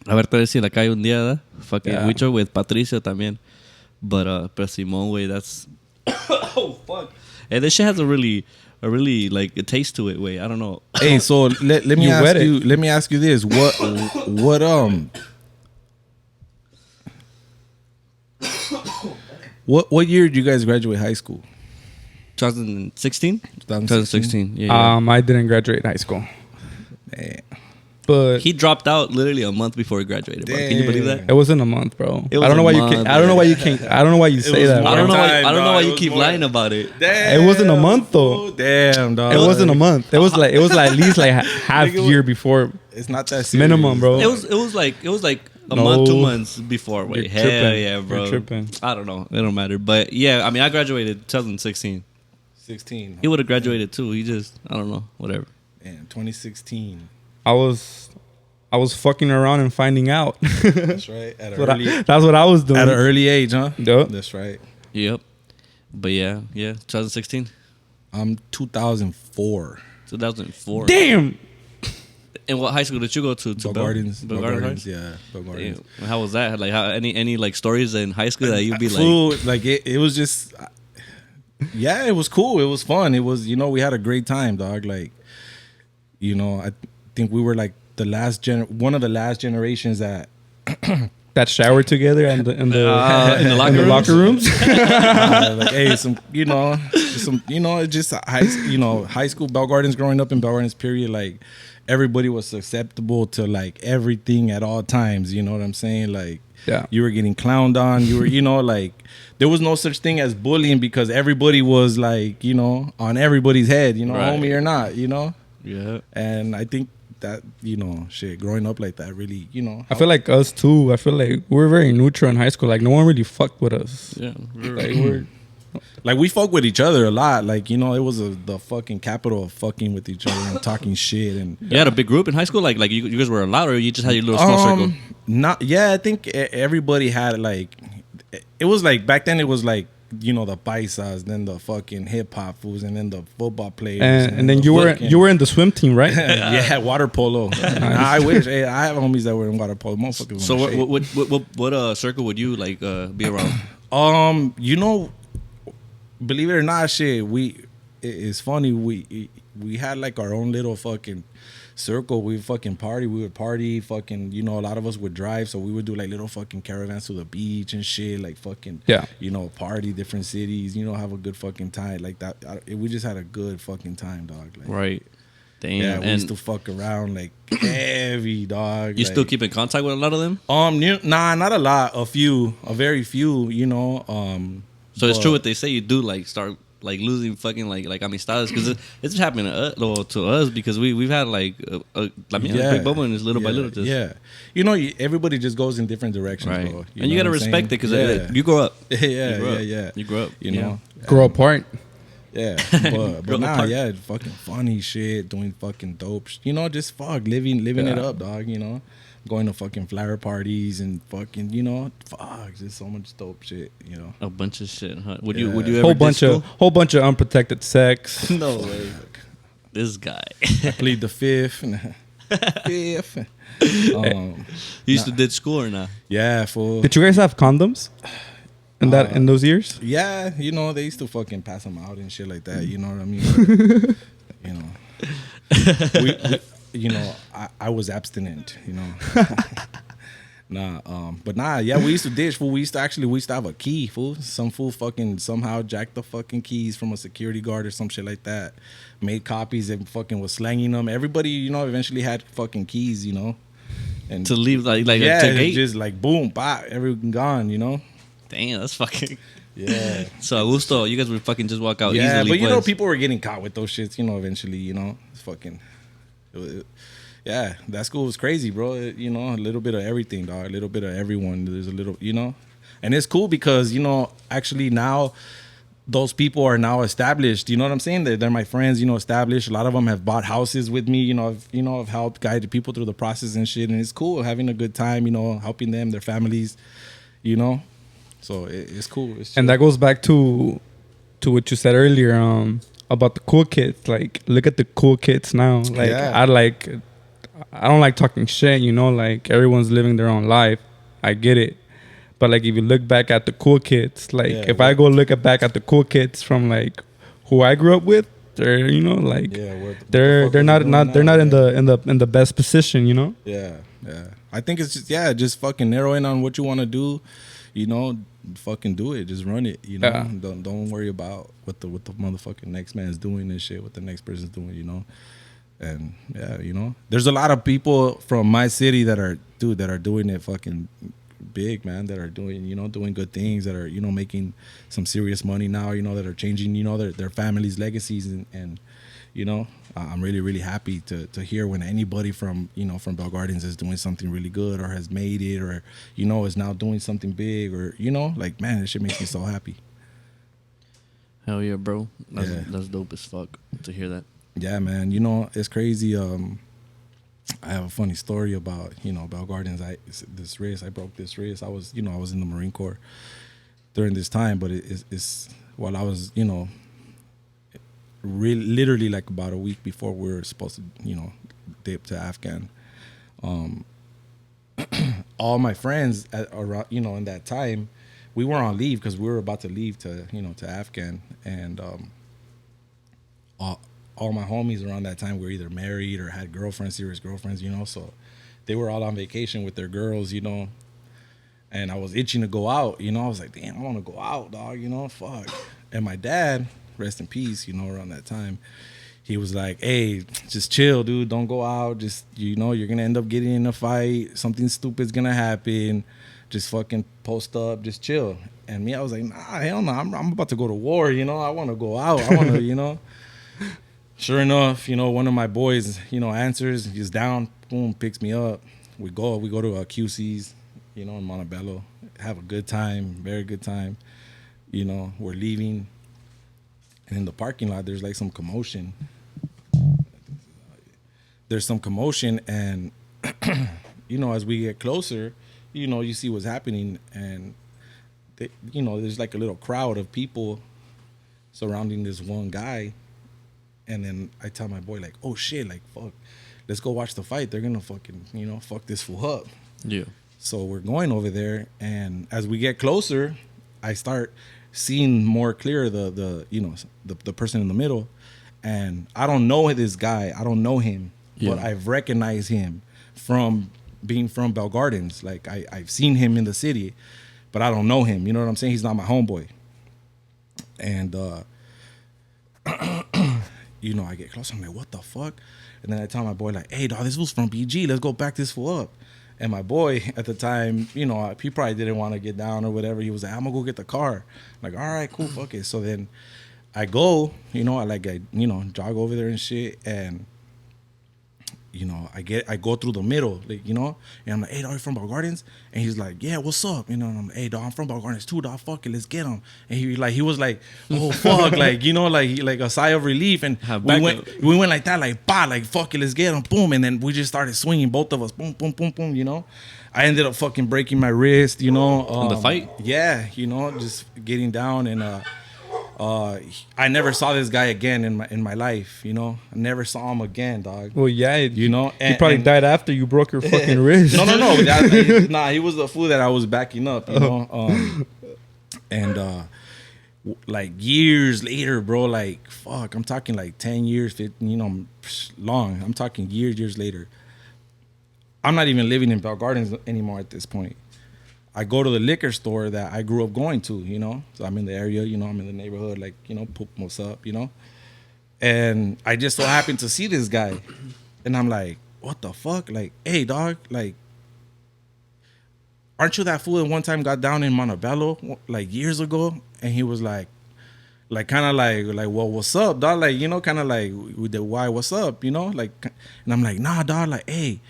Speaker 1: A ver, te decir la calle un día, ¿verdad? Fucking
Speaker 2: Yeah.
Speaker 1: Huicho with Patricio también. But Simón, way, that's oh fuck. And this shit has a really like a taste to it. Way, I don't know.
Speaker 3: Hey, so let me
Speaker 2: You
Speaker 3: ask
Speaker 2: wet it.
Speaker 3: you. Let me ask you this. What year did you guys graduate high school?
Speaker 1: 2016.
Speaker 3: 2016.
Speaker 1: Yeah.
Speaker 2: I didn't graduate high school.
Speaker 3: Man.
Speaker 2: But
Speaker 1: He dropped out literally a month before he graduated, bro. Can you believe that?
Speaker 2: it wasn't a month, bro.
Speaker 1: It was
Speaker 2: I don't know
Speaker 1: a
Speaker 2: why you
Speaker 1: month,
Speaker 2: can't. I don't know why you can't. I don't know why you say
Speaker 3: was
Speaker 2: that.
Speaker 3: more
Speaker 1: I don't know why.
Speaker 3: time,
Speaker 1: I don't know
Speaker 3: dog.
Speaker 1: why
Speaker 3: It
Speaker 1: you
Speaker 3: was
Speaker 1: keep
Speaker 3: more-
Speaker 1: lying about it.
Speaker 3: Damn.
Speaker 2: It wasn't a month though.
Speaker 3: Damn, dog.
Speaker 2: It wasn't a month. It was like at least like half
Speaker 3: Nigga,
Speaker 2: year before
Speaker 3: It's not that serious.
Speaker 2: minimum, bro.
Speaker 1: It was like a
Speaker 2: No.
Speaker 1: month, 2 months before. Wait,
Speaker 2: You're
Speaker 1: hell
Speaker 2: tripping.
Speaker 1: yeah, bro.
Speaker 2: You're tripping.
Speaker 1: I don't know. It don't matter. But yeah, I mean, I graduated 2016.
Speaker 3: 16.
Speaker 1: He would have graduated too. He just, I don't know, whatever.
Speaker 3: Man, 2016.
Speaker 2: I was fucking around and finding out.
Speaker 3: That's right. At
Speaker 2: That's what I was doing.
Speaker 3: an early age, huh?
Speaker 2: Yup.
Speaker 3: That's right.
Speaker 1: Yep. But yeah, 2016,
Speaker 3: I'm 2004.
Speaker 1: 2004.
Speaker 2: Damn.
Speaker 1: And what high school did you go to?
Speaker 3: Bell
Speaker 1: Bell?
Speaker 3: Gardens.
Speaker 1: Bell
Speaker 3: Bell
Speaker 1: Gardens?
Speaker 3: Gardens. Yeah. Bell Gardens.
Speaker 1: Damn. How was that? Like, how any like stories in high school that you'd be like,
Speaker 3: Food, like it was just, yeah, it was cool. It was fun. It was, we had a great time, dog. Like, I think we were like one of the last generations that
Speaker 2: That showered together and in the
Speaker 1: locker rooms?
Speaker 3: like, hey, just high school, Bell Gardens, growing up in Bell Gardens, period, like everybody was susceptible to like everything at all times. You know what I'm saying? Like,
Speaker 2: Yeah.
Speaker 3: you were getting clowned on. You were, like, there was no such thing as bullying because everybody was like, on everybody's head,
Speaker 1: Right.
Speaker 3: homie or not,
Speaker 1: yeah,
Speaker 3: And I think that, growing up like that really,
Speaker 2: I feel like us too. I feel like we're very neutral in high school. Like no one really fucked with us.
Speaker 1: yeah.
Speaker 3: like we fuck with each other a lot. Like, it was the fucking capital of fucking with each other and talking shit. And
Speaker 1: You had a big group in high school? Like you guys were allowed, or you just had your little small circle?
Speaker 3: I think everybody had like, it was like back then it was like, the paisas, then the fucking hip hop fools, and then the football players,
Speaker 2: And then you were in the swim team, right?
Speaker 3: yeah, water polo. I wish. Hey, I have homies that were in water polo. Motherfuckers.
Speaker 1: So what circle would you like be around?
Speaker 3: Believe it or not, shit. It's funny. We had like our own little fucking circle. We fucking party. We would party. Fucking, a lot of us would drive, so we would do like little fucking caravans to the beach and shit. Like fucking,
Speaker 2: Yeah.
Speaker 3: Party different cities. Have a good fucking time like that. We just had a good fucking time, dog. Like,
Speaker 1: Right. Damn.
Speaker 3: yeah, we
Speaker 1: and
Speaker 3: used to fuck around like heavy, dog.
Speaker 1: you
Speaker 3: like,
Speaker 1: still keep in contact with a lot of them?
Speaker 3: Nah, not a lot. A very few.
Speaker 1: So it's
Speaker 3: but-
Speaker 1: true what they say. You do like start like losing fucking like amistades because it's happening to us because we've had like a big bubble and it's little by little. Just,
Speaker 3: everybody just goes in different directions,
Speaker 1: right.
Speaker 3: bro.
Speaker 1: And you gotta respect it because you grow up.
Speaker 3: yeah.
Speaker 1: You grow up.
Speaker 3: You know,
Speaker 2: Grow apart.
Speaker 3: yeah.
Speaker 1: Grow
Speaker 3: But nah,
Speaker 1: apart.
Speaker 3: yeah, fucking funny shit, doing fucking dope. Just fuck living it up, dog. Going to fucking flower parties and fucking, just so much dope shit.
Speaker 1: A bunch of shit. Huh? Would
Speaker 3: Yeah.
Speaker 1: you ever
Speaker 2: Whole bunch of unprotected sex.
Speaker 1: No way. This guy.
Speaker 3: Plead the fifth. Fifth.
Speaker 1: You used to ditch school or not?
Speaker 3: Yeah, fool.
Speaker 2: Did you guys have condoms in those years?
Speaker 3: Yeah, they used to fucking pass them out and shit like that. You know what I mean? I was abstinent. But yeah, we used to ditch. Fool. We used to have a key. Fool, some fool fucking somehow jacked the fucking keys from a security guard or some shit like that. Made copies and fucking was slanging them. Everybody, eventually had fucking keys. And
Speaker 1: To leave like
Speaker 3: yeah,
Speaker 1: to gate?
Speaker 3: just like boom, bop, everything gone.
Speaker 1: Damn, that's fucking.
Speaker 3: Yeah.
Speaker 1: So Augusto, you guys would fucking just walk out
Speaker 3: Yeah,
Speaker 1: easily.
Speaker 3: but people were getting caught with those shits, eventually, it's fucking, yeah, that school was crazy, bro. A little bit of everything, dog, a little bit of everyone. There's a little, and it's cool because, actually now those people are now established, you know what I'm saying? They're my friends, established. A lot of them have bought houses with me, I've helped guide people through the process and shit. And it's cool having a good time, helping them, their families, So it's cool. It's
Speaker 2: And that goes back to what you said earlier about the cool kids. Like, look at the cool kids now. Like,
Speaker 3: Yeah.
Speaker 2: I don't like talking shit. Like everyone's living their own life. I get it, but like if you look back at the cool kids, like if I go look back at the cool kids from like who I grew up with, they're they're not in the best position.
Speaker 3: Yeah. I think it's just fucking narrow in on what you want to do. Fucking do it. Just run it.
Speaker 2: Yeah.
Speaker 3: Don't worry about what the motherfucking next man's doing and shit. What the next person's doing. And yeah, you know, there's a lot of people from my city that are doing it fucking big, man, that are doing, you know, doing good things, that are, you know, making some serious money now, you know, that are changing, you know, their families' legacies. And you know, I'm really, really happy to hear when anybody from, you know, from Bell Gardens is doing something really good, or has made it, or, you know, is now doing something big, or, you know, like, man, this shit makes me so happy.
Speaker 1: Hell yeah, bro. That's dope as fuck to hear that.
Speaker 3: Yeah, man. You know, it's crazy. I have a funny story about, you know, Bell Gardens. I broke this wrist. I was in the Marine Corps during this time, but it's while I was, you know, literally like about a week before we were supposed to, you know, dip to Afghan. All my friends around, you know, in that time, we were on leave because we were about to leave to, you know, to Afghan, and all my homies around that time were either married or had girlfriends, serious girlfriends, you know, so they were all on vacation with their girls, you know, and I was itching to go out, you know. I was like, damn, I want to go out, dog, you know, fuck. And my dad, rest in peace, you know, around that time, he was like, hey, just chill, dude, don't go out, just, you know, you're gonna end up getting in a fight, something stupid's gonna happen, just fucking post up, just chill. And me, I was like, nah, hell no, I'm about to go to war, you know, I want to go out, I want to, you know. Sure enough, you know, one of my boys, you know, answers, he's down, boom, picks me up. We go to QC's, you know, in Montebello, have a good time, very good time. You know, we're leaving, and in the parking lot, there's like some commotion. And, you know, as we get closer, you know, you see what's happening, and, you know, there's like a little crowd of people surrounding this one guy. And then I tell my boy, like, oh shit, like, fuck, let's go watch the fight. They're gonna fucking, you know, fuck this fool up.
Speaker 1: Yeah.
Speaker 3: So we're going over there, and as we get closer, I start seeing more clear the you know, the person in the middle. And I don't know this guy. I don't know him. Yeah. But I've recognized him from being from Bell Gardens. Like, I've seen him in the city, but I don't know him. You know what I'm saying? He's not my homeboy. And you know, I get close. I'm like, what the fuck? And then I tell my boy, like, hey, dog, this was from BG. Let's go back this fool up. And my boy at the time, you know, he probably didn't want to get down or whatever. He was like, I'm going to go get the car. I'm like, all right, cool, fuck it. So then I go, you know, I you know, jog over there and shit. And, you know, I go through the middle, like, you know, and I'm like, hey, dog, you from Bell Gardens? And he's like, yeah, what's up? You know, and I'm like, hey, dog, I'm from Bell Gardens too, dog, fuck it, let's get him. And he was like, oh, fuck, like, you know, like a sigh of relief. And we went like that, like, bah, like, fuck it, let's get him, boom. And then we just started swinging, both of us, boom, boom, boom, boom, you know. I ended up fucking breaking my wrist, you know.
Speaker 1: In the fight?
Speaker 3: Yeah, you know, just getting down. And I never saw this guy again in my life, you know. I never saw him again, dog.
Speaker 2: Well, yeah,
Speaker 3: you know,
Speaker 2: he probably died after you broke your fucking wrist.
Speaker 3: No. Nah, he was the fool that I was backing up, you know. And like years later, bro, like, fuck, I'm talking like 10 years, 15, you know, long. I'm talking years later. I'm not even living in Bell Gardens anymore at this point. I go to the liquor store that I grew up going to, you know. So I'm in the area, you know, I'm in the neighborhood, like, you know, poop, what's up, you know. And I just so happened to see this guy. And I'm like, what the fuck? Like, hey, dog, like, aren't you that fool that one time got down in Montebello, like, years ago? And he was like kind of like, well, what's up, dog? Like, you know, kind of like, with the why, what's up, you know? Like, and I'm like, nah, dog, like, hey,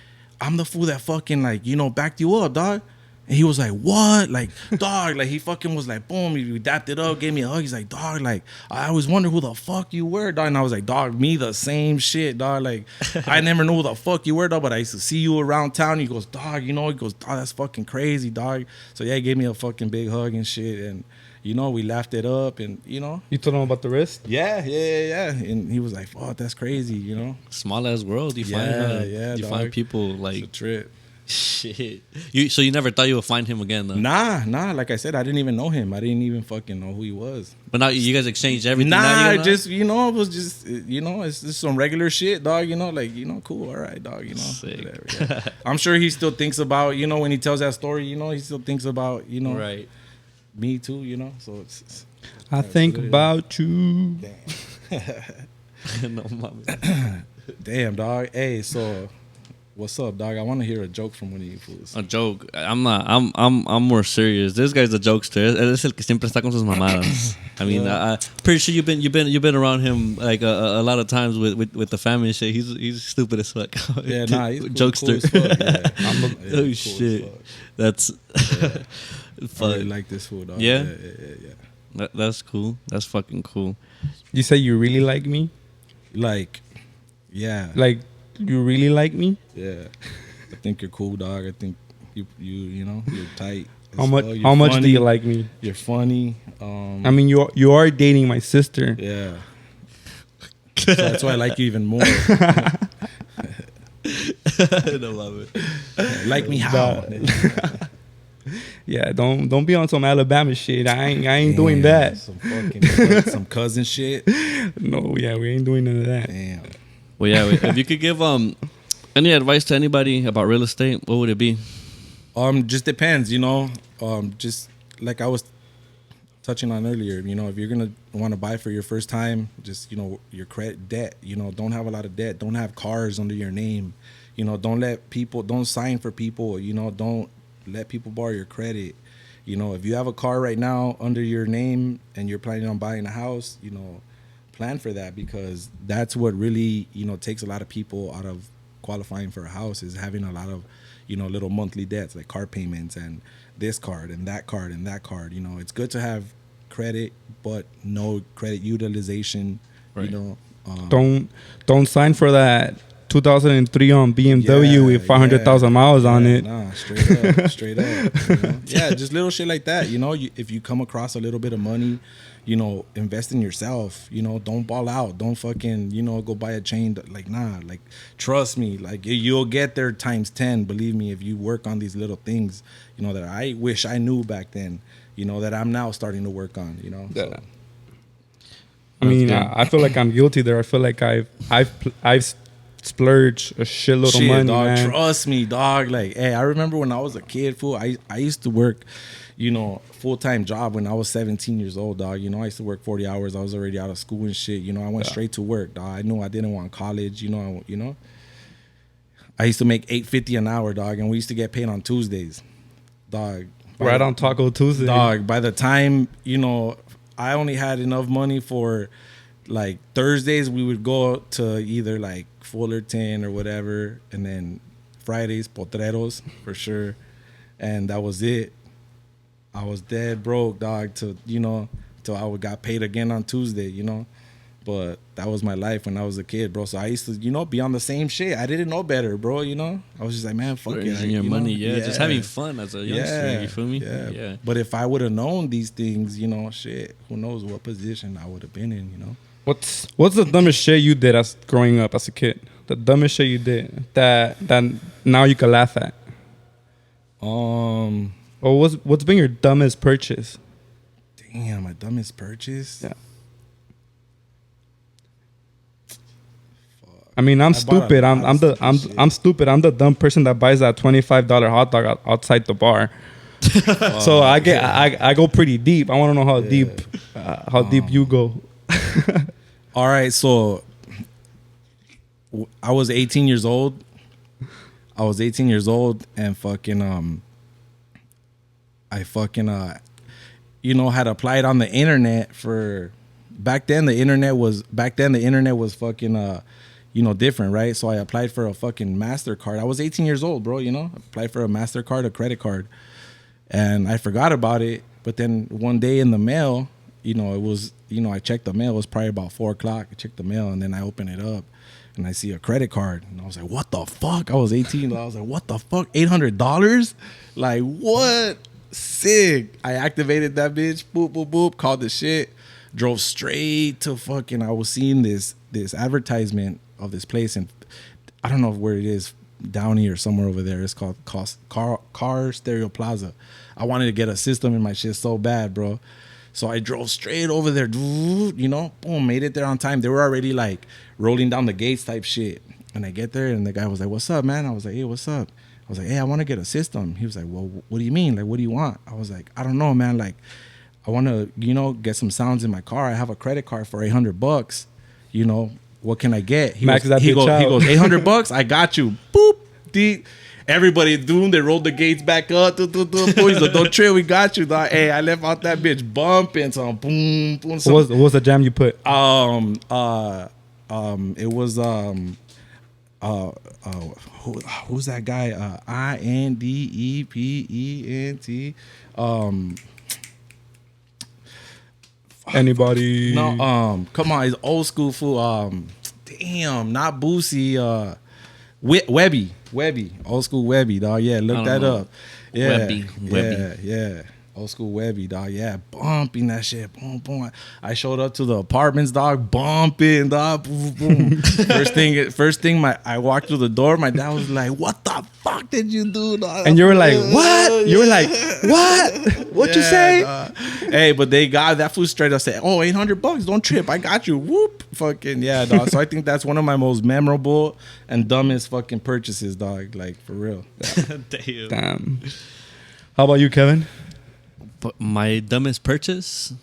Speaker 3: I'm the fool that fucking, like, you know, backed you up, dog. And he was like, what? Like, dog, like, he fucking was like, boom, he dapped it up, gave me a hug. He's like, dog, like, I always wonder who the fuck you were, dog. And I was like, dog, me the same shit, dog. Like, I never knew who the fuck you were, dog, but I used to see you around town. He goes, dog, you know, he goes, dog, that's fucking crazy, dog. So, yeah, he gave me a fucking big hug and shit. And, you know, we laughed it up and, you know.
Speaker 2: You told him about the wrist?
Speaker 3: Yeah. And he was like, oh, that's crazy, you know.
Speaker 1: Small ass world. You find people like.
Speaker 3: It's a trip.
Speaker 1: Shit. So you never thought you would find him again, though?
Speaker 3: Nah. Like I said, I didn't even know him. I didn't even fucking know who he was.
Speaker 1: But now you guys exchanged everything?
Speaker 3: Nah, just, you know, it was just, you know, it's just some regular shit, dog, you know, like, you know, cool, all right, dog, you know.
Speaker 1: Sick.
Speaker 3: Whatever, yeah. I'm sure he still thinks about, you know, when he tells that story, you know, he still thinks about, you know.
Speaker 1: Right.
Speaker 3: Me too, you know, so it's
Speaker 2: I think about you.
Speaker 1: No, mama.
Speaker 3: Damn, dog. Hey, so what's up, dog? I want to hear a joke from one of you fools.
Speaker 1: A joke. I'm not. I'm more serious. This guy's a jokester. Él es el que siempre está con sus mamadas. I mean, I pretty sure you've been around him like a lot of times with the family and shit. He's stupid as fuck.
Speaker 3: Yeah, nah, he's
Speaker 1: jokester.
Speaker 3: cool as fuck. Yeah.
Speaker 1: Oh
Speaker 3: cool
Speaker 1: shit,
Speaker 3: as fuck.
Speaker 1: that's
Speaker 3: I
Speaker 1: fun.
Speaker 3: really like this fool, dog.
Speaker 1: Yeah?
Speaker 3: Yeah.
Speaker 1: That's cool. That's fucking cool.
Speaker 2: You say you really like me?
Speaker 3: Like, yeah.
Speaker 2: Like, you really like me?
Speaker 3: Yeah. I think you're cool, dog. I think you know, you're tight.
Speaker 2: How much?
Speaker 3: You're
Speaker 2: How much do
Speaker 3: funny.
Speaker 2: you like me?
Speaker 3: You're funny.
Speaker 2: I mean, you are dating my sister.
Speaker 3: Yeah. So that's why I like you even more.
Speaker 1: I love it.
Speaker 3: Like me how?
Speaker 2: Yeah, don't be on some Alabama shit. I ain't doing that.
Speaker 3: Some fucking some cousin shit.
Speaker 2: No, yeah, we ain't doing none of that.
Speaker 3: Damn.
Speaker 1: Well, yeah. If you could give any advice to anybody about real estate, what would it be?
Speaker 3: Just depends, you know. Just like I was touching on earlier, you know, if you're gonna want to buy for your first time, just, you know, your credit debt, you know, don't have a lot of debt, don't have cars under your name, you know, don't sign for people, you know, don't let people borrow your credit. You know, if you have a car right now under your name and you're planning on buying a house, you know, plan for that, because that's what really, you know, takes a lot of people out of qualifying for a house, is having a lot of, you know, little monthly debts like car payments and this card and that card and that card. You know, it's good to have credit, but no credit utilization. Right. You know,
Speaker 2: don't sign for that 2003 on BMW with 500,000 miles on it.
Speaker 3: Nah, straight up. You know? Yeah, just little shit like that. You know, if you come across a little bit of money, you know, invest in yourself. You know, don't ball out. Don't fucking, you know, go buy a chain. Like, nah, like, trust me. Like, you'll get there times 10. Believe me, if you work on these little things, you know, that I wish I knew back then, you know, that I'm now starting to work on, you know.
Speaker 2: Yeah. So. I mean, I feel like I'm guilty there. I feel like I've splurged a shitload of money,
Speaker 3: dog,
Speaker 2: man.
Speaker 3: Trust me, dog. Like, hey, I remember when I was a kid, fool. I used to work, you know, full-time job when I was 17 years old, dog. You know, I used to work 40 hours. I was already out of school and shit. You know, I went straight to work, dog. I knew I didn't want college. You know, I used to make $8.50 an hour, dog, and we used to get paid on Tuesdays, dog.
Speaker 2: Right on Taco Tuesday,
Speaker 3: dog. By the time, you know, I only had enough money for, like, Thursdays we would go to either like Fullerton or whatever, and then Fridays Potreros for sure, and that was it. I was dead broke, dog, till I got paid again on Tuesday, you know. But that was my life when I was a kid, bro. So I used to, you know, be on the same shit. I didn't know better, bro, you know. I was just like, man, fuck it.
Speaker 1: Your money, just having fun as a youngster, you feel me?
Speaker 3: Yeah. But if I would have known these things, you know, shit, who knows what position I would have been in, you know.
Speaker 2: What's the dumbest shit you did as growing up as a kid? The dumbest shit you did that now you can laugh at. Or what's been your dumbest purchase?
Speaker 3: Damn, my dumbest purchase?
Speaker 2: Yeah. I mean, I'm stupid. I'm stupid. I'm the dumb person that buys that $25 hot dog outside the bar. So I go pretty deep. I want to know how deep you go.
Speaker 3: All right, so I was 18 years old. And fucking I fucking you know, had applied on the internet for back then the internet was fucking you know, different, right? So I applied for a fucking MasterCard. I was 18 years old, bro, you know? I applied for a MasterCard, a credit card. And I forgot about it. But then one day in the mail, you know, it was, you know, I checked the mail. It was probably about 4 o'clock. I checked the mail, and then I opened it up, and I see a credit card. And I was like, what the fuck? I was 18. I was like, what the fuck? $800? Like, what? Sick. I activated that bitch. Boop, boop, boop. Called the shit. Drove straight to fucking, I was seeing this advertisement of this place, and I don't know where it is, Downey or somewhere over there. It's called Car Stereo Plaza. I wanted to get a system in my shit so bad, bro. So I drove straight over there, you know, boom, made it there on time. They were already like rolling down the gates type shit. And I get there, and the guy was like, what's up, man? I was like, hey, what's up? I was like, hey, I want to get a system. He was like, well, what do you mean? Like, what do you want? I was like, I don't know, man. Like, I want to, you know, get some sounds in my car. I have a credit card for $800, you know, what can I get? He
Speaker 2: Max
Speaker 3: goes,
Speaker 2: that
Speaker 3: he,
Speaker 2: bitch
Speaker 3: goes,
Speaker 2: out.
Speaker 3: he goes, $800. I got you. Boop. Everybody, dude, they rolled the gates back up. Boys, don't trip, we got you, dog. Hey, I left out that bitch bumping, some boom, boom. Some,
Speaker 2: What was the jam you put?
Speaker 3: it was who's that guy? INDEPENT.
Speaker 2: Anybody?
Speaker 3: No, come on, it's old school fool. Damn, not Boosie. Webby, old school Webby, dog. Yeah, look that
Speaker 1: know.
Speaker 3: up. Yeah,
Speaker 1: Webby.
Speaker 3: yeah. Old school Webby, dog. Yeah, bumping that shit. Boom, boom. I showed up to the apartments, dog. Bumping, dog. Boom, boom. first thing. I walked through the door. My dad was like, "What the fuck did you do, dog?"
Speaker 2: And you were like, "What?" You were like, "What? What you say?"
Speaker 3: Dog. Hey, but they got that food straight up. Said, "Oh, $800. Don't trip. I got you." Whoop. Fucking yeah, dog. So I think that's one of my most memorable and dumbest fucking purchases, dog. Like for real.
Speaker 2: Damn. How about you, Kevin?
Speaker 1: But my dumbest purchase?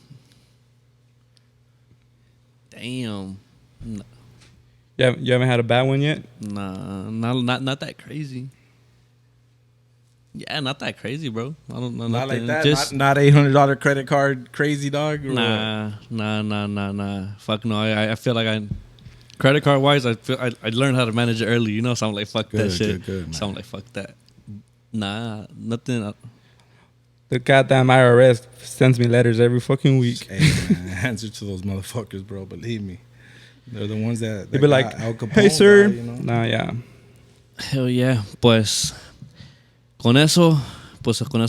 Speaker 1: Damn.
Speaker 2: You haven't had a bad one yet?
Speaker 1: Nah, not that crazy. Yeah, not that crazy, bro. I don't know.
Speaker 3: Not
Speaker 1: nothing.
Speaker 3: like that.
Speaker 1: Just,
Speaker 3: Not $800 credit card crazy, dog. Or
Speaker 1: nah. Fuck no. I feel like credit card wise, I learned how to manage it early, you know. So I'm like, fuck that shit.
Speaker 3: Good,
Speaker 1: so I'm like, fuck that. Nah, nothing.
Speaker 2: The goddamn IRS sends me letters every fucking week.
Speaker 3: Hey, man, answer to those motherfuckers, bro. Believe me, they're the ones that
Speaker 2: They be like,
Speaker 3: Al Capone,
Speaker 2: "Hey, sir."
Speaker 3: dog, you know?
Speaker 2: Nah, yeah.
Speaker 1: Hell yeah. Pues con eso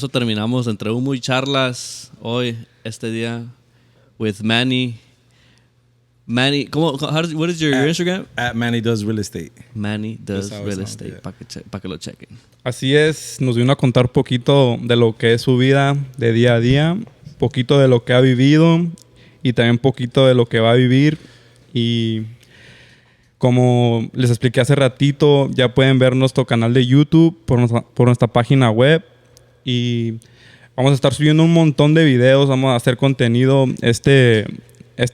Speaker 1: terminamos entre humo y charlas hoy, este día, with Manny. Manny, what is your Instagram?
Speaker 3: At Manny Does Real Estate.
Speaker 1: Manny Does
Speaker 3: That's how it
Speaker 1: Real
Speaker 3: sounds,
Speaker 1: Estate,
Speaker 3: yeah.
Speaker 1: para que lo chequen.
Speaker 2: Así es, nos vino a contar poquito de lo que es su vida de día a día, poquito de lo que ha vivido y también poquito de lo que va a vivir. Y como les expliqué hace ratito, ya pueden ver nuestro canal de YouTube por nuestra página web. Y vamos a estar subiendo un montón de videos, vamos a hacer contenido este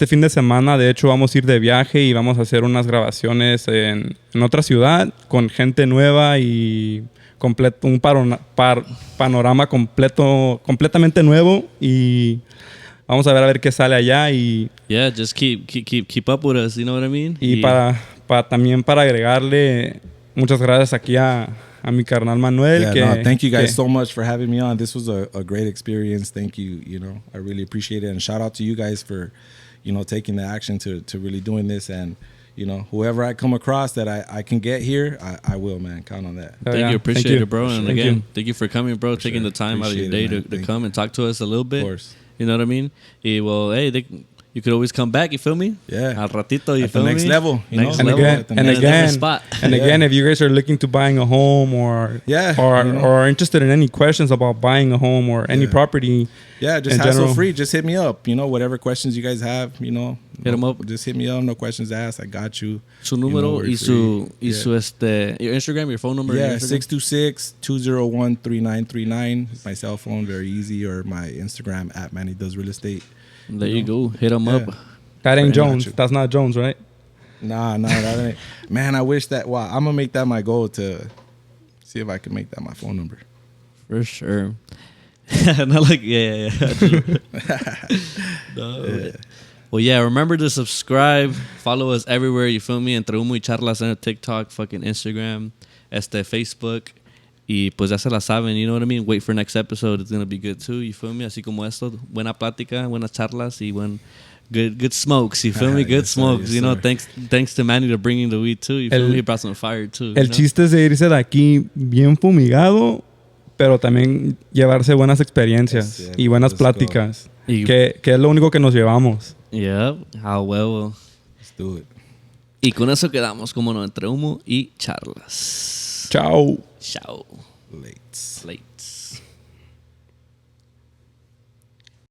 Speaker 2: fin de semana. De hecho, vamos a ir de viaje y vamos a hacer unas grabaciones en otra ciudad con gente nueva y un panorama completamente nuevo. Y vamos a ver qué sale allá. Y
Speaker 1: Yeah, just keep up with us, you know what I mean?
Speaker 2: y también para agregarle, muchas gracias aquí a mi carnal Manuel.
Speaker 3: Yeah, thank you guys so much for having me on. This was a great experience. Thank you. You know, I really appreciate it. And shout out to you guys for, you know, taking the action to really doing this. And, you know, whoever I come across that I can get here, I will, man. Count on that.
Speaker 1: Thank you, appreciate it, bro. And
Speaker 2: Thank
Speaker 1: again,
Speaker 2: you.
Speaker 1: thank you for coming, bro. Taking the time out of your day
Speaker 3: Appreciate it,
Speaker 1: to
Speaker 3: man.
Speaker 1: come and talk to us a little bit.
Speaker 3: Of course.
Speaker 1: You know what I mean? Well, hey, you could always come back. You feel me?
Speaker 3: Yeah.
Speaker 1: Al ratito, you
Speaker 3: At
Speaker 1: feel
Speaker 3: the next
Speaker 1: me?
Speaker 3: level, you
Speaker 1: Next
Speaker 3: know?
Speaker 1: level.
Speaker 3: At the
Speaker 2: And
Speaker 3: next
Speaker 1: different
Speaker 2: again,
Speaker 1: spot.
Speaker 2: and again, if you guys are looking to buying a home or or interested in any questions about buying a home or any property,
Speaker 3: yeah, just
Speaker 2: in
Speaker 3: hassle
Speaker 2: general,
Speaker 3: free. Just hit me up. You know, whatever questions you guys have, you know,
Speaker 1: Hit 'em up.
Speaker 3: Just hit me up. No questions asked. I got you.
Speaker 1: Su número
Speaker 3: we're
Speaker 1: y su
Speaker 3: free.
Speaker 1: your Instagram, your phone number.
Speaker 3: Yeah,
Speaker 1: your Instagram?
Speaker 3: 626-201-3939. My cell phone, very easy, or my Instagram at Manny Does Real Estate.
Speaker 1: There you go. Hit them up.
Speaker 2: that ain't
Speaker 3: Very
Speaker 2: Jones.
Speaker 3: much.
Speaker 2: That's not Jones, right?
Speaker 3: Nah, that ain't. Man, I wish that. Wow, I'm gonna make that my goal to see if I can make that my phone number.
Speaker 1: For sure. Not like, yeah. No. Well, yeah, remember to subscribe. Follow us everywhere, you feel me? Entre Humo y Charlas en TikTok, fucking Instagram, Facebook. Y pues ya se la saben, you know what I mean? Wait for next episode. It's going to be good too, you feel me? Así como esto, buena plática, buenas charlas y good smokes, you feel me? Good
Speaker 3: Yes, sir,
Speaker 1: smokes,
Speaker 3: yes,
Speaker 1: you know?
Speaker 3: sir.
Speaker 1: Thanks to Manny to bringing the weed too, you feel me? He brought some fire too.
Speaker 2: El
Speaker 1: you know?
Speaker 2: chiste es de irse de aquí bien fumigado, pero también llevarse buenas experiencias
Speaker 3: Yes,
Speaker 2: y buenas
Speaker 3: let's go.
Speaker 2: pláticas,
Speaker 1: Y-
Speaker 2: que es lo único que nos llevamos.
Speaker 1: Yeah, a huevo.
Speaker 3: Let's do it.
Speaker 1: Y con eso quedamos, como no, entre humo y charlas.
Speaker 2: Chao.
Speaker 1: Chao.
Speaker 3: Late.
Speaker 1: Late.